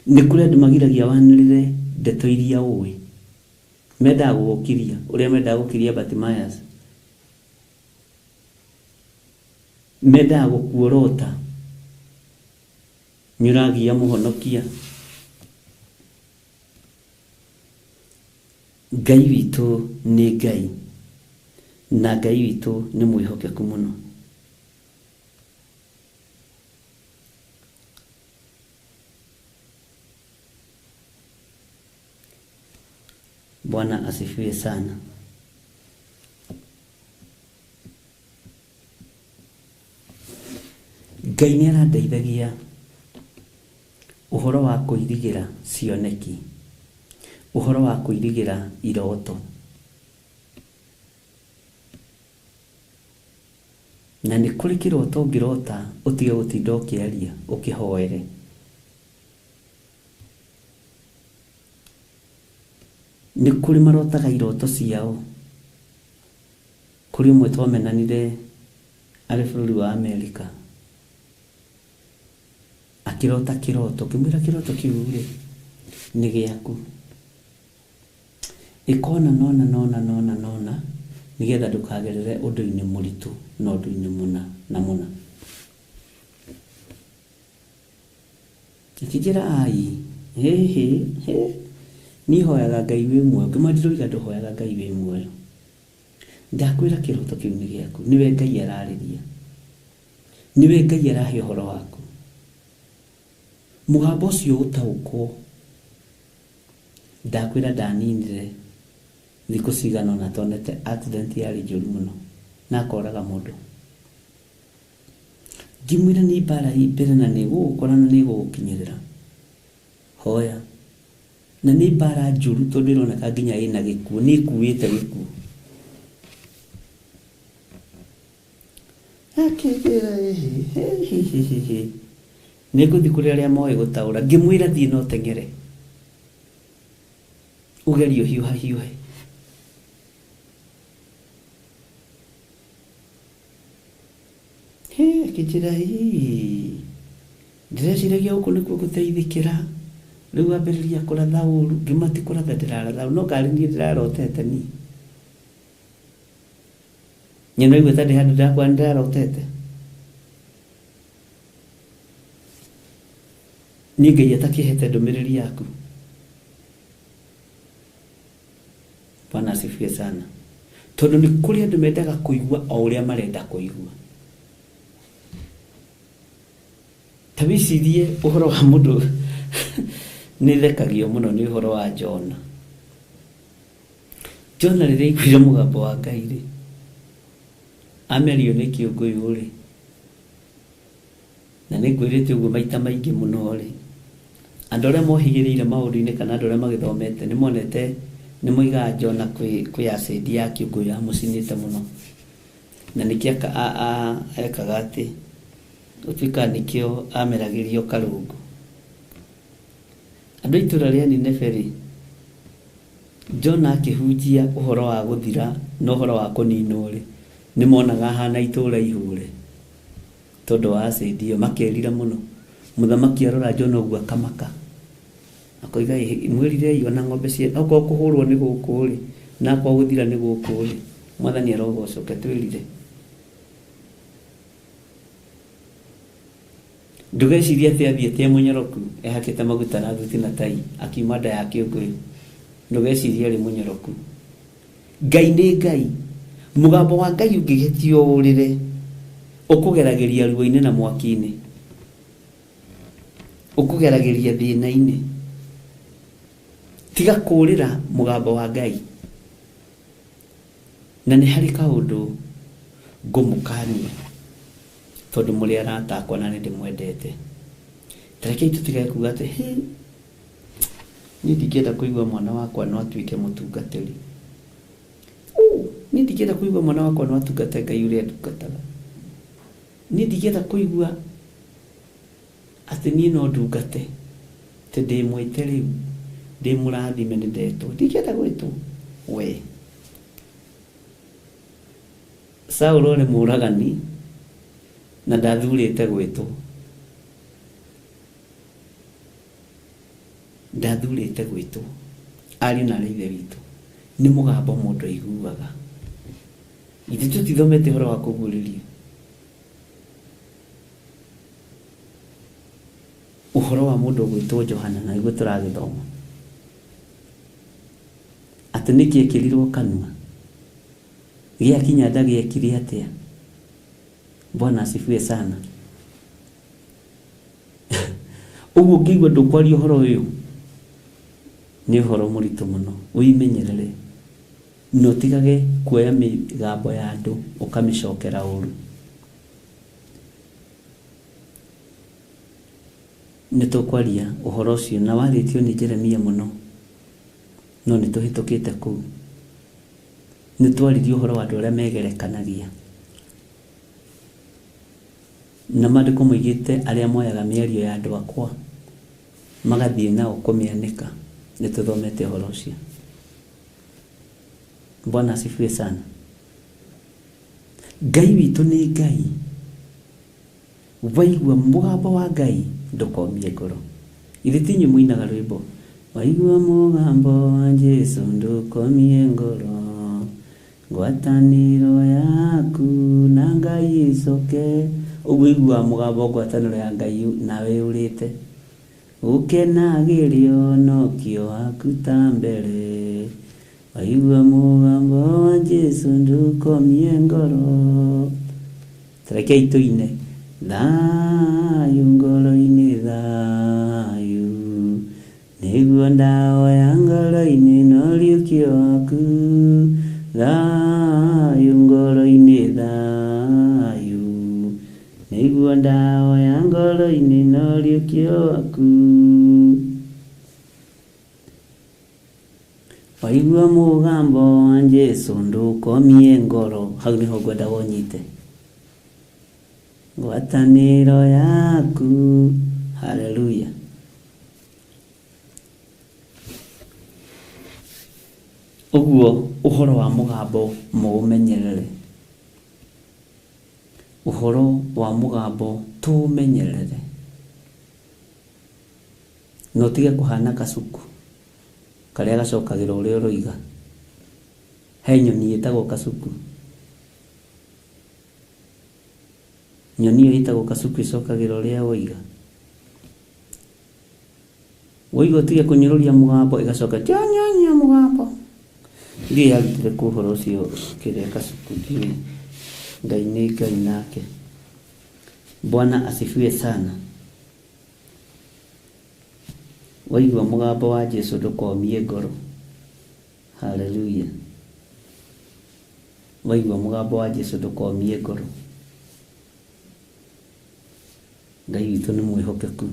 Nĩ kũrĩ andũ magiragia wanĩrĩre ndeto iria ũĩ. Mendaga gũgũkiria ũrĩa mendaga gũkiria Bartimaeus. Mendaga gũkuorota. Nĩũragia mũhonokia. Ngai witũ nĩ Ngai. Na Ngai witũ nĩ mwĩhokeku mũno. Bwana asifiwe sana. Ngai nĩ arandeithagia uhoro wa kũirigĩra cioneki, uhoro wa kũirigĩra iroto, na nĩ kũrĩ kĩroto ũngĩrota ũtige gũtinda ũkĩaria ũkĩhoere. Nĩ kũrĩ marotaga iroto ciao. Kũrĩ ũmwe twamenanire arĩ bũrũri wa Amerika, akĩrota kĩroto, kĩmwĩra kĩroto kĩu rĩ nĩ gĩaku, ĩkona nona nĩgetha ndũkagerere ũndũ-inĩ mũritũ na ũndũ-inĩ mũna. Ikĩnjĩra ai niĩ hoyaga Ngai wĩ muoyo. Ngĩmwĩra ndũhoyaga Ngai wĩ muoyo, ndakwĩra kĩroto kĩu nĩ gĩaku, nĩwe Ngai ararĩria, nĩwe Ngai arahe ũhoro waku. Mũgambo ũcio ũtaũkwo, ndakwĩra ndaninire thikũ cigana ũna tonete accident yarĩ njũru mũno na akoraga mũndũ. Ngĩmwĩra nĩ mbara hii mbere na nĩ gũgũkora na nĩ gũgũkinyĩrĩra, hoya. Na nĩ mbara njũru tondũ ĩroneka nginya ĩna gĩkuũ, nĩ ĩkuĩte gĩkuũ. Akĩnjĩra nĩ ngũthiĩ kũrĩ arĩa moĩ gũtaũra. Ngĩmwĩra thiĩ no teng'ere, ũgerie hiũha. Akĩnjĩra ndĩreciragia gũkũ nĩkuo gũteithĩkĩra, rĩu ambĩrĩria kũratha ũru. Ngĩmati kũratha ndĩraratha, no karĩ niĩ ndĩrarotete niĩ. Nyena igwe tandĩ handũ ndakwa ndĩrarotete. Niĩ Ngai atakĩhete ndũmĩrĩri yaku. Bwana asifiwe sana. Tondũ nĩ kũrĩ andũ mendaga kũigua o ũrĩa marenda kũigua. Tabicirie ũhoro wa mũndũ nĩ thekagio mũno nĩ ũhoro wa Jona. Jona rĩrĩa aiguire mũgambo wa Ngai rĩ, amerio nĩ kĩũngũyũ rĩ, na nĩ ngwĩrĩte ũguo maita maingĩ mũno rĩ, andũ arĩa mohĩgĩrĩire maũndũ-inĩ kana andũ arĩa magĩthomete nĩ monete nĩ moigaga Jona kwĩ acid ya kĩũngũyũ yamũcinĩte mũno, na nĩkĩo ekaga atĩ gũtuĩka nĩkĩo ameragĩrio karũngũ. Andũ itũra rĩa Nineve rĩ, Jona akĩhunjia ũhoro wa gũthira na ũhoro wa kũninwo rĩ, nĩ monaga hana itũra ihũre tondũ wa acid ĩyo, makerira mũno. Mũthamaki arora Jona ũguo akamaka, akoiga mwĩrire iyo na ng'ombe cia okorwo kũhũrwo nĩ gũkũ rĩ, na akorwo gũthira nĩ gũkũ rĩ, Mwathani arogocoke twĩrire. Ndũgecirie atĩ athiĩte mũnyoroku ehakĩte maguta na thuti na tai akiuma nda ya kĩũngũyũ. Ndũgecirie arĩ mũnyoroku. Ngai nĩ Ngai. Mũgambo wa Ngai ũngĩgĩtio ũrĩre, ũkũgeragĩria ruo-inĩ na mwaki-inĩ, ũkũgeragĩria thĩna-inĩ. Tiga kũrĩra mũgambo wa Ngai. Na nĩ harĩ kaũndũ ngũmũkania tondũ mũrĩ arata akwa na nĩ ndĩmwendete. Tarekei tũtige kuuga atĩ niĩ ndingĩenda kũigua mwana wakwa no atuĩke mũtungatĩri. Niĩ ndingĩenda kũigua mwana wakwa no atungate Ngai ũrĩa ndungataga. Niĩ ndingĩenda kũigua atĩ niĩ no ndungate atĩ ndĩmwĩte rĩu ndĩmũrathime nĩ ndetwo. Ndingĩenda gwĩtwo we. Saũlũ arĩ mũũragani na ndathurĩte gwĩtwo. Ndathurĩte gwĩtwo. Ariũ na ithe witũ, nĩ mũgambo mũndũ aiguaga. Ithuĩ tũtithomete ũhoro wa kũguũrĩrio. Ũhoro wa mũndũ gwĩtwo Johana na igũĩ tũragĩthoma atĩ nĩkĩ ekĩrirwo kanua, gĩakinya nda gĩekire atĩa. Bwana asifiwe sana. Ũguo ngĩigua ndũkwaria ũhoro ũyũ nĩ ũhoro mũritũ mũno. Wĩmenyerere na ũtigage kuoya mĩgambo ya andũ ũkamĩcokera ũru. nĩtũkwaria ũhoro ũcio na warĩtio nĩ Jeremia mũno, no nĩtũhĩtũkĩte kũu. Nĩtwaririe ũhoro wa andũ arĩa megerekanagia, na maandĩko moigĩte arĩa moyaga mĩario ya andũ akwa magathiĩ nao kũmĩanĩka. Nĩtũthomete ũhoro ũcio. Bwana asifiwe sana. Ngai witũ nĩ Ngai. Waigua mũgambo wa Ngai ndũkomie ngoro. Ithe tinyi mũinaga rwĩmbo, waigua mũgambo wa Jesu ndũkomie ngoro, ngwatanĩro yaku na Ngai icoke. Ũguigua mũgambo ngwatanĩro ya Ngai nawe ũrĩte, ũkenagĩrio nokio waku ta mbere, waigua mũgambo wa Jesu ndũkomie ngoro. Tarekei tũine, thayũ ngoro-inĩ thayũ, nĩguo ndahoya ngoro-inĩ noriũkio waku, thayũ ngoro-inĩ thayũ, nĩguo ndahoya ngoro-inĩ noriũkio waku. Waigua mũgambo wa Jesu ndũkomie ngoro. Hau nĩho ngwenda wonyite, ngwatanĩro yaku. Haleluya. Ũguo ũhoro wa mũgambo mũũmenyerere, ũhoro wa mũgambo tũũmenyerere, no tige kũhana kacuku karĩa gacokagĩra ũrĩa ũroiga. He nyoni ĩtagwo kacuku. Nyoni ĩyo ĩtagwo kacuku ĩcokagĩra ũrĩa woiga. Woiga tige kũnyũrũria mũgambo ĩgacoka nyanya mũgambo. Ndiĩ yarutire kũ ũhoro ũcio kĩrĩa kacuku ndiĩ. Ngai nĩ Ngai nake. Bwana asifiwe sana. Waigua mũgambo wa Jesu ndũkomie ngoro. Haleluya. Waigua mũgambo wa Jesu ndũkomie ngoro. Ngai witũ nĩ mwĩhokeku.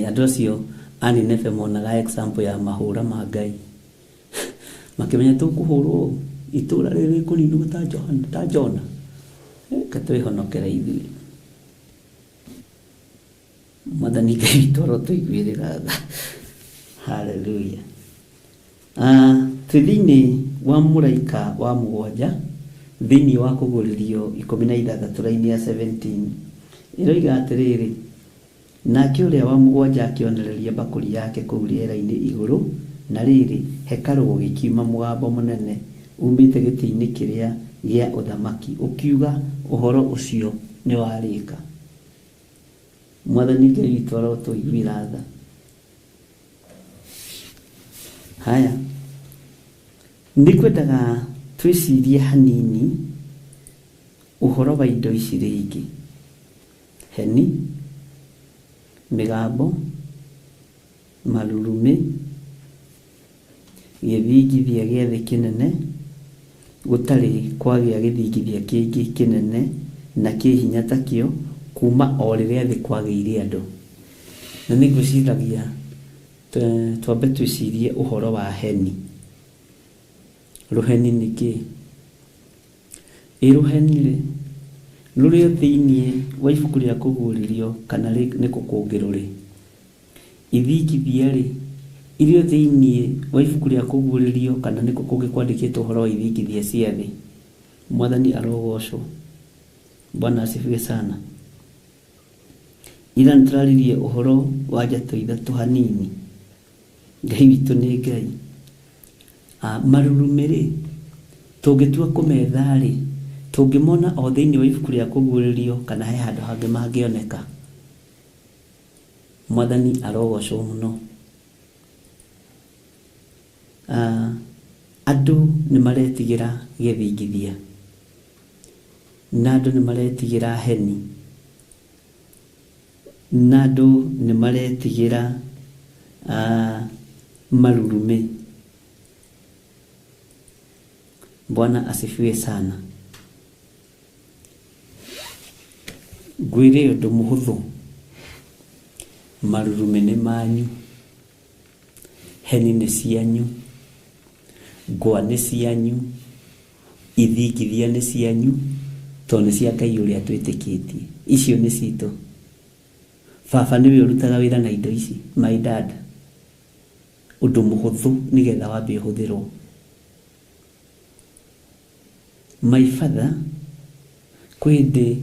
Andũ acio a Nineve monaga example ya mahũra ma Ngai. Makĩmenya tũkũhũrwo itũũra rĩrĩ kũninwo ta Jona. Katwĩhonokera ithuĩ. Mwathani Ngai witũ arotũiguĩrĩra tha. Haleluya. Thĩinĩ wa mũraika wa mũgwanja, thĩinĩ wa kũgũrĩrio 16 raini ya 17 ĩroiga atĩrĩrĩ, nake ũrĩa wa mũgwanja akĩonereria mbakũri yake kũu rĩera-inĩ igũrũ, na rĩrĩ hekarũ gũgĩkiuma mũgambo mũnene umĩte gĩtĩ-inĩ kĩrĩa gĩa ũthamaki ũkiuga ũhoro ũcio nĩ warĩka. Mwathani Ngai witũ arotũiguĩra tha. Haya, nĩkwendaga twĩcirie hanini ũhoro wa indo ici rĩngĩ: heni, mĩgambo, marurumĩ, gĩthingithia gĩa thĩ kĩnene, gũtarĩ kwagĩa gĩthingithia kĩngĩ kĩnene na kĩhinya takĩo kuma o rĩrĩa thĩ kwagĩire andũ. Na nĩngwĩciragia twambe twĩcirie ũhoro wa heni. Rũheni nĩ kĩ? Rũheni-rĩ rũrĩ thĩinĩ wa ibuku rĩa kũguũrĩrio kana nĩ kũkũngĩ rũrĩ. Ithingithia-rĩ irio thĩinĩ wa ibuku rĩa kũguũrĩrio kana nĩ kũkũngĩ kwandĩkĩtwo ũhoro wa ithingithia cia thĩ. Mwathani arogocwo. Bwana asifiwe sana. Ira nĩtũraririe ũhoro wa njatũ ithatũ hanini. Ngai witũ nĩ Ngai. Marurumĩ-rĩ tũngĩtua kũmetha-rĩ tũngĩmona o thĩinĩ wa ibuku rĩa kũguũrĩrio kana he handũ hangĩ mangĩoneka. Mwathani arogocwo mũno. Andũ nĩmaretigĩra gĩthingithia na andũ nĩmaretigĩra heni na andũ nĩmaretigĩra marurumĩ. Bwana asifiwe sana. ngwire undu muhuthu marurume nĩ manyu, heni nĩ cianyu, ngwa nĩ cianyu, ithingithia nĩ cianyu, tondũ nĩ cia Ngai ũrĩa twĩtĩkĩtie. Icio nĩ citũ. Baba nĩwe ũrutaga wĩra na indo ici, my dad. Ũndũ mũhũthũ nĩgetha wambe ũhũthĩrwo. My father, kwĩ hĩndĩ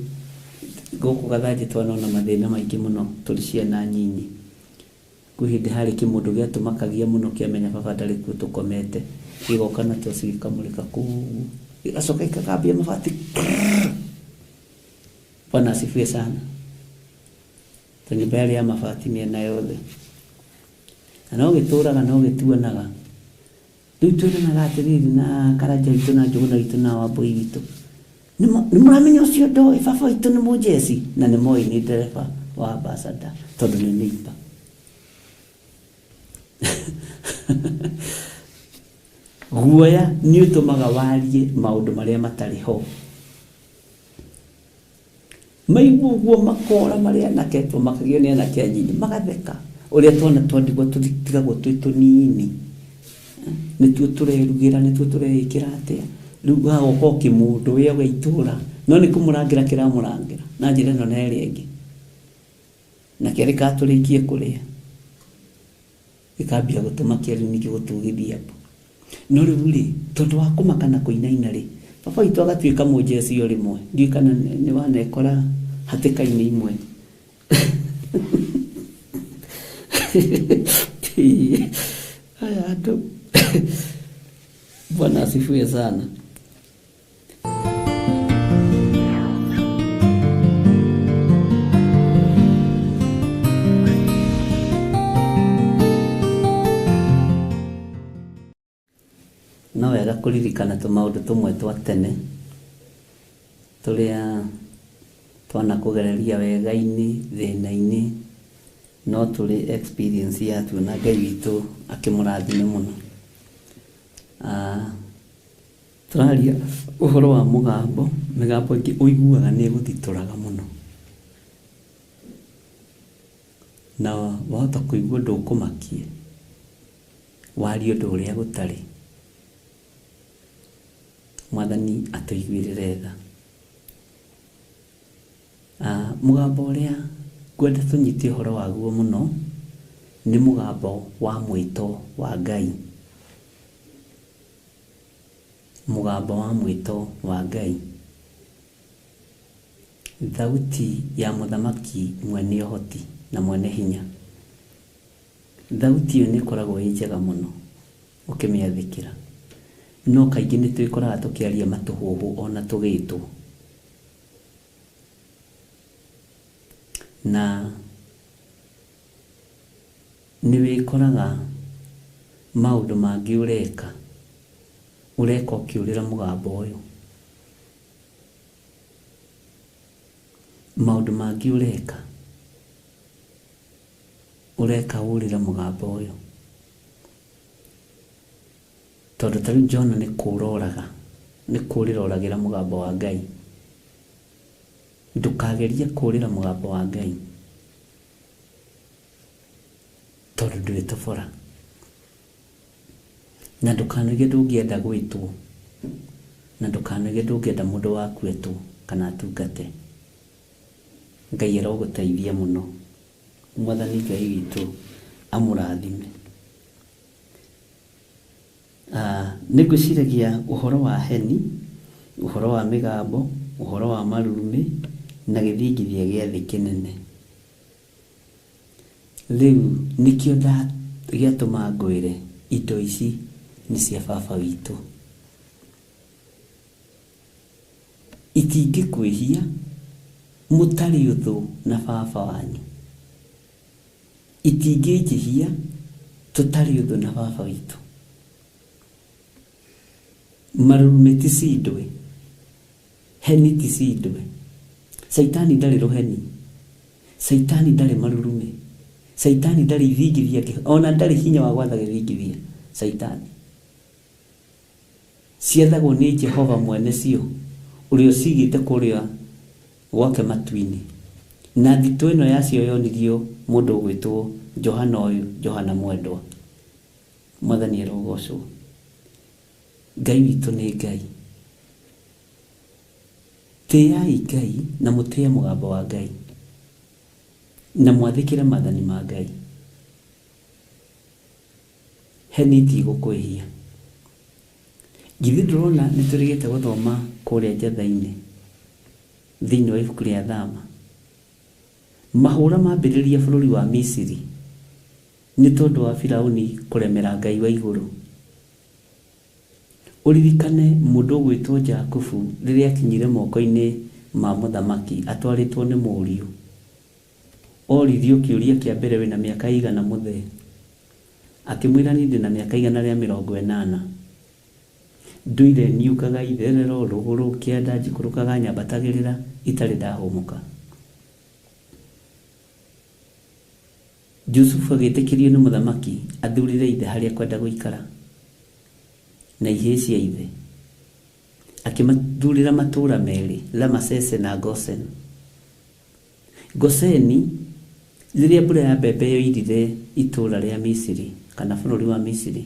gũkũ Gathanjĩ twanona mathĩna maingĩ mũno tũrĩ ciana nyinyi. Kwĩ hĩndĩ harĩ kĩmũndũ gĩatũmakagia mũno kĩamenya baba ndarĩ kuo tũkomete, gĩgoka na toci gĩkamũrĩka kũu, gĩgacoka gĩkagambia mabati. Bwana asifiwe sana. Nyũmba yarĩ ya mabati mĩena yothe. Na no gĩtũraga no gĩtuanaga. Rĩu tuonanaga atĩrĩrĩ na Karanja witũ na Njũgũna witũ na Wambũi witũ. Nĩ mũramenya ũcio ndoĩ baba witũ nĩ mũjeci, na nĩ moĩ nĩ ndereba wa ambassador tondũ nĩ neighbor. Guoya nĩ ũtũmaga warie maũndũ marĩa matarĩ ho. Maigua ũguo makora marĩa anake tũmakagio nĩ anake anyinyi magatheka. Ũrĩa tuona twandigwo tũtigagwo twĩ tũnini. Nĩtuo tũrerugĩra, nĩtuo tũreĩkĩra atĩa. Rĩu hagoka kĩmũndũ wĩyo wa itũra, no nĩ kũmũrangĩra kĩramũrangĩra na njĩra ĩno na ĩrĩa ĩngĩ. Na kĩarĩ katũrĩkie kũrĩa. Gĩkambia gũtũmakia rĩu ningĩ gũtũgĩthia andũ. No rĩu rĩ, tondũ wa kũmaka na kũinaina rĩ, baba witũ agatuĩka mũjeci o rĩmwe. Ndiũĩ kana nĩ wanekora hatĩka-inĩ imwe. Haya andũ. Bwana asifiwe sana. No wega kũririkana tũmaũndũ tũmwe twa tene tũrĩa twanakũgereria wega-inĩ, thĩna-inĩ, no tũrĩ experience yatuo na Ngai witũ akĩmũrathime mũno. Tũraria ũhoro wa mũgambo, mĩgambo ĩngĩ ũiguaga nĩ ĩgũthitũraga mũno. Na wahota kũigua ũndũ ũkũmakie, warie ũndũ ũrĩa gũtarĩ. Mwathani atũiguĩrĩre tha. Mũgambo ũrĩa ngwenda tũnyite ũhoro waguo mũno nĩ mũgambo wa mwĩto wa Ngai. Mũgambo wa mwĩto wa Ngai. Thauti ya mũthamaki mwene ũhoti na mwene hinya. Thauti ĩyo nĩ ĩkoragwo ĩ njega mũno ũkĩmĩathĩkĩra. No kaingĩ nĩ twĩkoraga tũkĩaria matũhũhũ ona tũgĩtwo. Na nĩ wĩkoraga maũndũ mangĩ ũreka ũkĩũrĩra mũgambo ũyũ. Maũndũ mangĩ ũreka ũrĩra mũgambo ũyũ. Tondũ ta rĩu Jona nĩ kũũrĩra oragĩra mũgambo wa Ngai. Ndũkagerie kũũrĩra mũgambo wa Ngai tondũ ndwĩtobora. Na ndũkanoige ndũngĩenda gwĩtwo, na ndũkanoige ndũngĩenda mũndũ waku etwo kana atungate. Ngai arogũteithia mũno. Mwathani Ngai witũ amũrathime. Nĩngwĩciragia ũhoro wa heni, ũhoro wa mĩgambo, ũhoro wa marurume na gĩthingithia gĩa thĩ kĩnene. Rĩu nĩkĩo gĩatũma ngwĩre indo ici nĩ cia baba witũ. Itingĩkwĩhia mũtarĩ ũthũ na baba wanyu. Itingĩnjĩhia tũtarĩ ũthũ na baba witũ. Marurume ti cindwe, heni ti cindwe. Saitani ndarĩ rũheni, Saitani ndarĩ marurume, Saitani ndarĩ ithingithia, ona ndarĩ hinya wa gwatha gĩthingithia. Saitani ciathagwo nĩ Jehova mwene cio, ũrĩa ũcigĩte kũrĩa gwake matu-inĩ. na thito ĩno yacio yonirio mũndũ gwĩtwo Johana Mwendwa. Mwathani arogocwo. Ngai witũ nĩ Ngai. Tĩai Ngai na mũtĩe mũgambo wa Ngai na mwathĩkĩre maathani ma Ngai. Heni ti gũkwĩhia. Githĩ ndũrona nĩ tũrĩgĩte gũthoma kũrĩa Njatha-inĩ thĩinĩ wa ibuku rĩa Thama. Mahũra mambĩrĩria bũrũri wa Misiri nĩ tondũ wa Firaũni kũremera Ngai wa igũrũ. Ũririkane mũndũ gwĩtwo Jakubu rĩrĩa akinyire moko-inĩ ma mũthamaki atwarĩtwo nĩ mũriũ. Oririo kĩũria kĩa mbere, wĩna mĩaka igana mũthee? Akĩmwĩra niĩ ndĩna mĩaka 180. Ndũire niũkaga itherero rũgũrũ kĩanda njikũrũkaga nyambatagĩrĩra itarĩ ndahũmũka. Jusufu agĩtĩkĩrio nĩ mũthamaki athurire ithe harĩa kwenda gũikara na ihĩĩ cia ithe. Akĩmathurĩra matũũra merĩ, Ramasese na Goseni. Goseni rĩrĩa mbura ya mbembe yoirire itũũra rĩa Misiri kana bũrũri wa Misiri,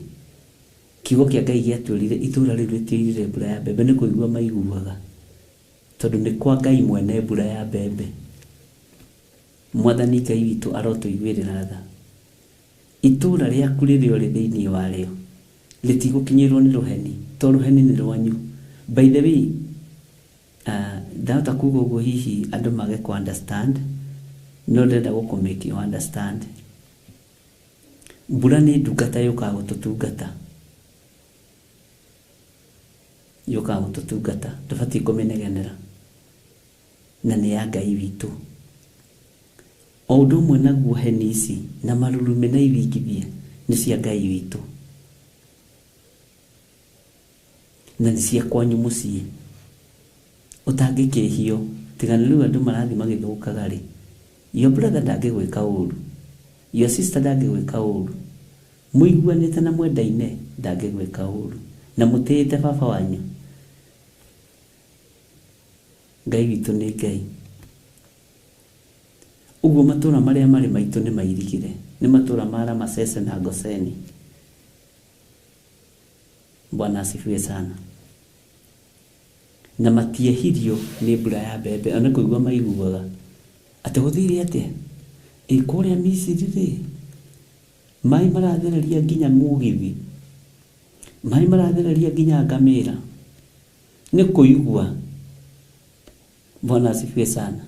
kiugo kĩa Ngai gĩatwĩrire itũũra rĩu rĩtioirire mbura ya mbembe, nĩ kũigua maiguaga tondũ nĩ kwa Ngai mwene mbura ya mbembe. Mwathani Ngai witũ arotũiguĩrĩra tha. Itũũra rĩaku rĩrĩa ũrĩ thĩinĩ warĩo rĩtigũkinyĩrwo nĩ rũheni, to rũheni nĩ rwanyu. By the way, ndahota kuuga ũguo hihi andũ mage ku understand, no ndenda gũkũmake you understand. Mbura nĩ ndungata yũkaga gũtũtungata. Yũkaga gũtũtungata, ndũbatiĩ kũmĩnegenera, na nĩ ya Ngai witũ. O ũndũ ũmwe naguo heni ici na marurumĩ na ithingithia nĩ cia Ngai witũ na nĩ cia kwanyu mũciĩ. Ũtangĩkĩhio tiga nĩ rĩu andũ marathi magĩthũkaga rĩ, your brother ndangĩgwĩka ũũru, your sister ndangĩgwĩka ũũru, mũiguanĩte na mwendaine ndangĩgwĩka ũũru, na mũtĩĩte baba wanyu. Ngai witũ nĩ Ngai. Uguo matũũra marĩa marĩ maitũ nĩ mairigire, nĩ matũũra ma Ramasese na Goseni. Bwana asifiwe sana. Na matiehirio nĩ mbura ya mbembe, ona kũigua maiguaga atĩ gũthire atĩa kũrĩa Misiri rĩ, maĩ marathereria nginya mũgithi, maĩ marathereria nginya ngamĩra. Nĩ kũigua. Bwana asifiwe sana.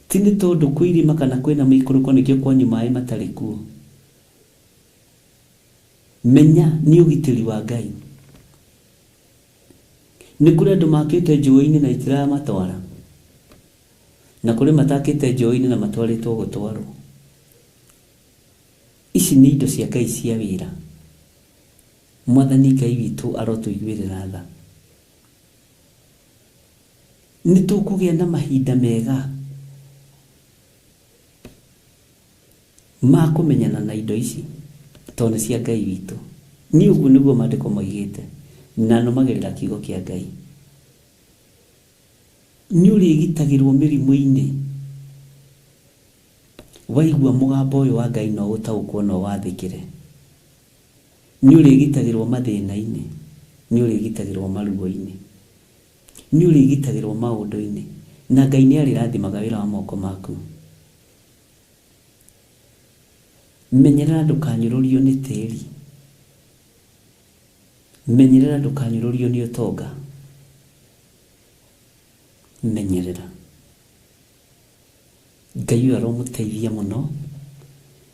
Ti nĩ tondũ kwĩrima kana kwĩna mĩikũrũko nĩkĩo kwanyu maĩ matarĩ kuo. Menya nĩ ũgitĩri wa Ngai. Nĩ kũrĩ andũ makĩte njũĩ-inĩ na itiramatwara, na kũrĩ matakĩte njũĩ-inĩ na matwarĩtwo gũtwarwo. Ici nĩ indo cia Ngai cia wĩra. Mwathani Ngai witũ arotũiguĩrĩra tha. Nĩ tũkũgĩa na mahinda mega ma kũmenyana na indo ici tondũ nĩ cia Ngai witũ. Nĩ ũguo nĩguo maandĩko moigĩte, na nũmagĩrĩra kiugo kĩa Ngai. Nĩ ũrĩgitagĩrwo mĩrimũ-inĩ. Waigua mũgambo ũyũ wa Ngai no gũtaũkwo no wathĩkĩre. Nĩ ũrĩgitagĩrwo mathĩna-inĩ, nĩ ũrĩgitagĩrwo maruo-inĩ, nĩ ũrĩgitagĩrwo maũndũ-inĩ, na Ngai nĩ arĩrathimaga wĩra wa moko maku. Menyerera ndũkanyũrũrio nĩ tĩĩri. Menyerera ndũkanyũrũrio nĩ ũtonga. Menyerera. Ngai ũyũ aromũteithia mũno,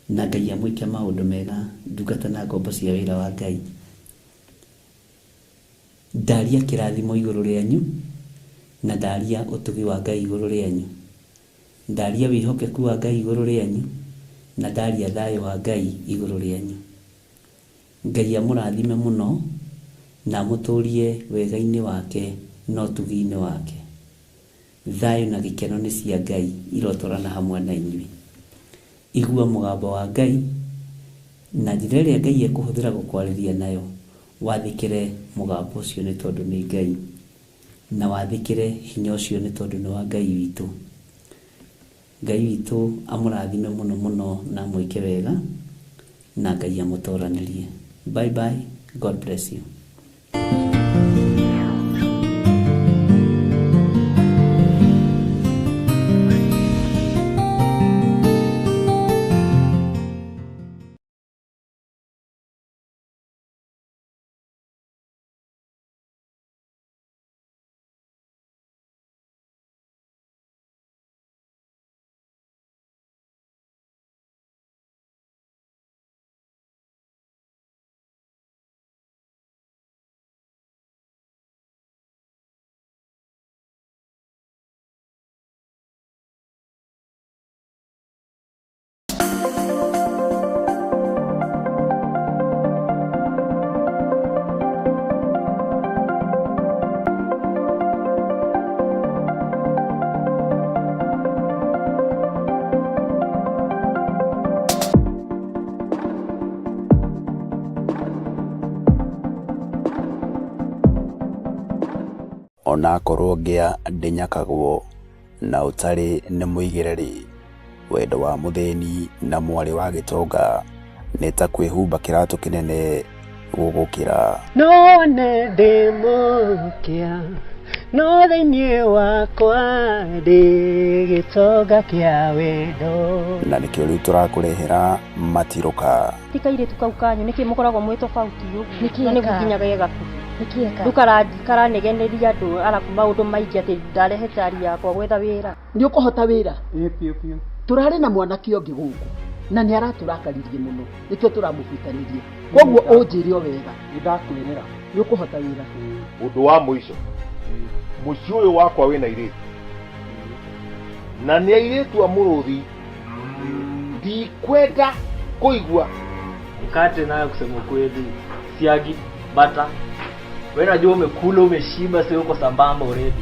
na Ngai amwĩke maũndũ mega, ndungata na ngombo cia wĩra wa Ngai. Ndaria kĩrathimo igũrũ rĩanyu, na ndaria ũtugi wa Ngai igũrũ rĩanyu. Ndaria wĩhokeku wa Ngai igũrũ rĩanyu, na ndaria thayũ wa Ngai igũrũ rĩanyu. Ngai amũrathime mũno na mũtũrie wega-inĩ wake na ũtugi-inĩ wake. Thayũ na gĩkeno nĩ cia Ngai irotwarana hamwe na inyuĩ. Igua mũgambo wa Ngai na njĩra ĩrĩa Ngai ekũhũthĩra gũkwarĩria nayo. Wathĩkĩre mũgambo ũcio nĩ tondũ nĩ Ngai, na wathĩkĩre hinya ũcio nĩ tondũ nĩ wa Ngai witũ. Ngai witũ amũrathime mũno mũno na mwĩke wega na Ngai amũtoranĩrie. Bye bye. God bless you. Onakorwo ngĩa ndĩnyakagwo na ũtarĩ nĩ mũigĩrĩri, wendo wa mũthĩni na mwarĩ wa gĩtonga nĩ ta kwĩhumba kĩratũ kĩnene gũgũkĩra. No nĩ ndĩmũkia, no thĩinĩ wakwa ndĩ gĩtonga kĩa wendo. Na nĩkĩo rĩu tũrakũrehera matirũka. Tikairĩtu kau kanyu nĩkĩ mũkoragwo mwĩ tofauti ũguo? Na nĩguo nginyaga gĩgaku. Rĩu karanegeneria andũ arabu maũndũ maingĩ atĩ ndarehete ari yakwa gwetha wĩra. Nĩ ũkũhota wĩra? Piũ. Tũrarĩ na mwanake ũngĩ gũkũ na nĩ aratũrakaririe mũno, nĩkĩo tũramũbutanĩrie. Koguo ũnjĩre o wega. Nĩndakwĩrĩra. Nĩ ũkũhota wĩra? Ũndũ wa mũico, mũciĩ ũyũ wakwa wĩna airĩtu, na nĩ airĩtu a mũrũthi. Ndikwenda kũigua mkate nayo kusema kweli, siagi bata. Wewe unajua umekula umeshiba, sio uko sambamba already.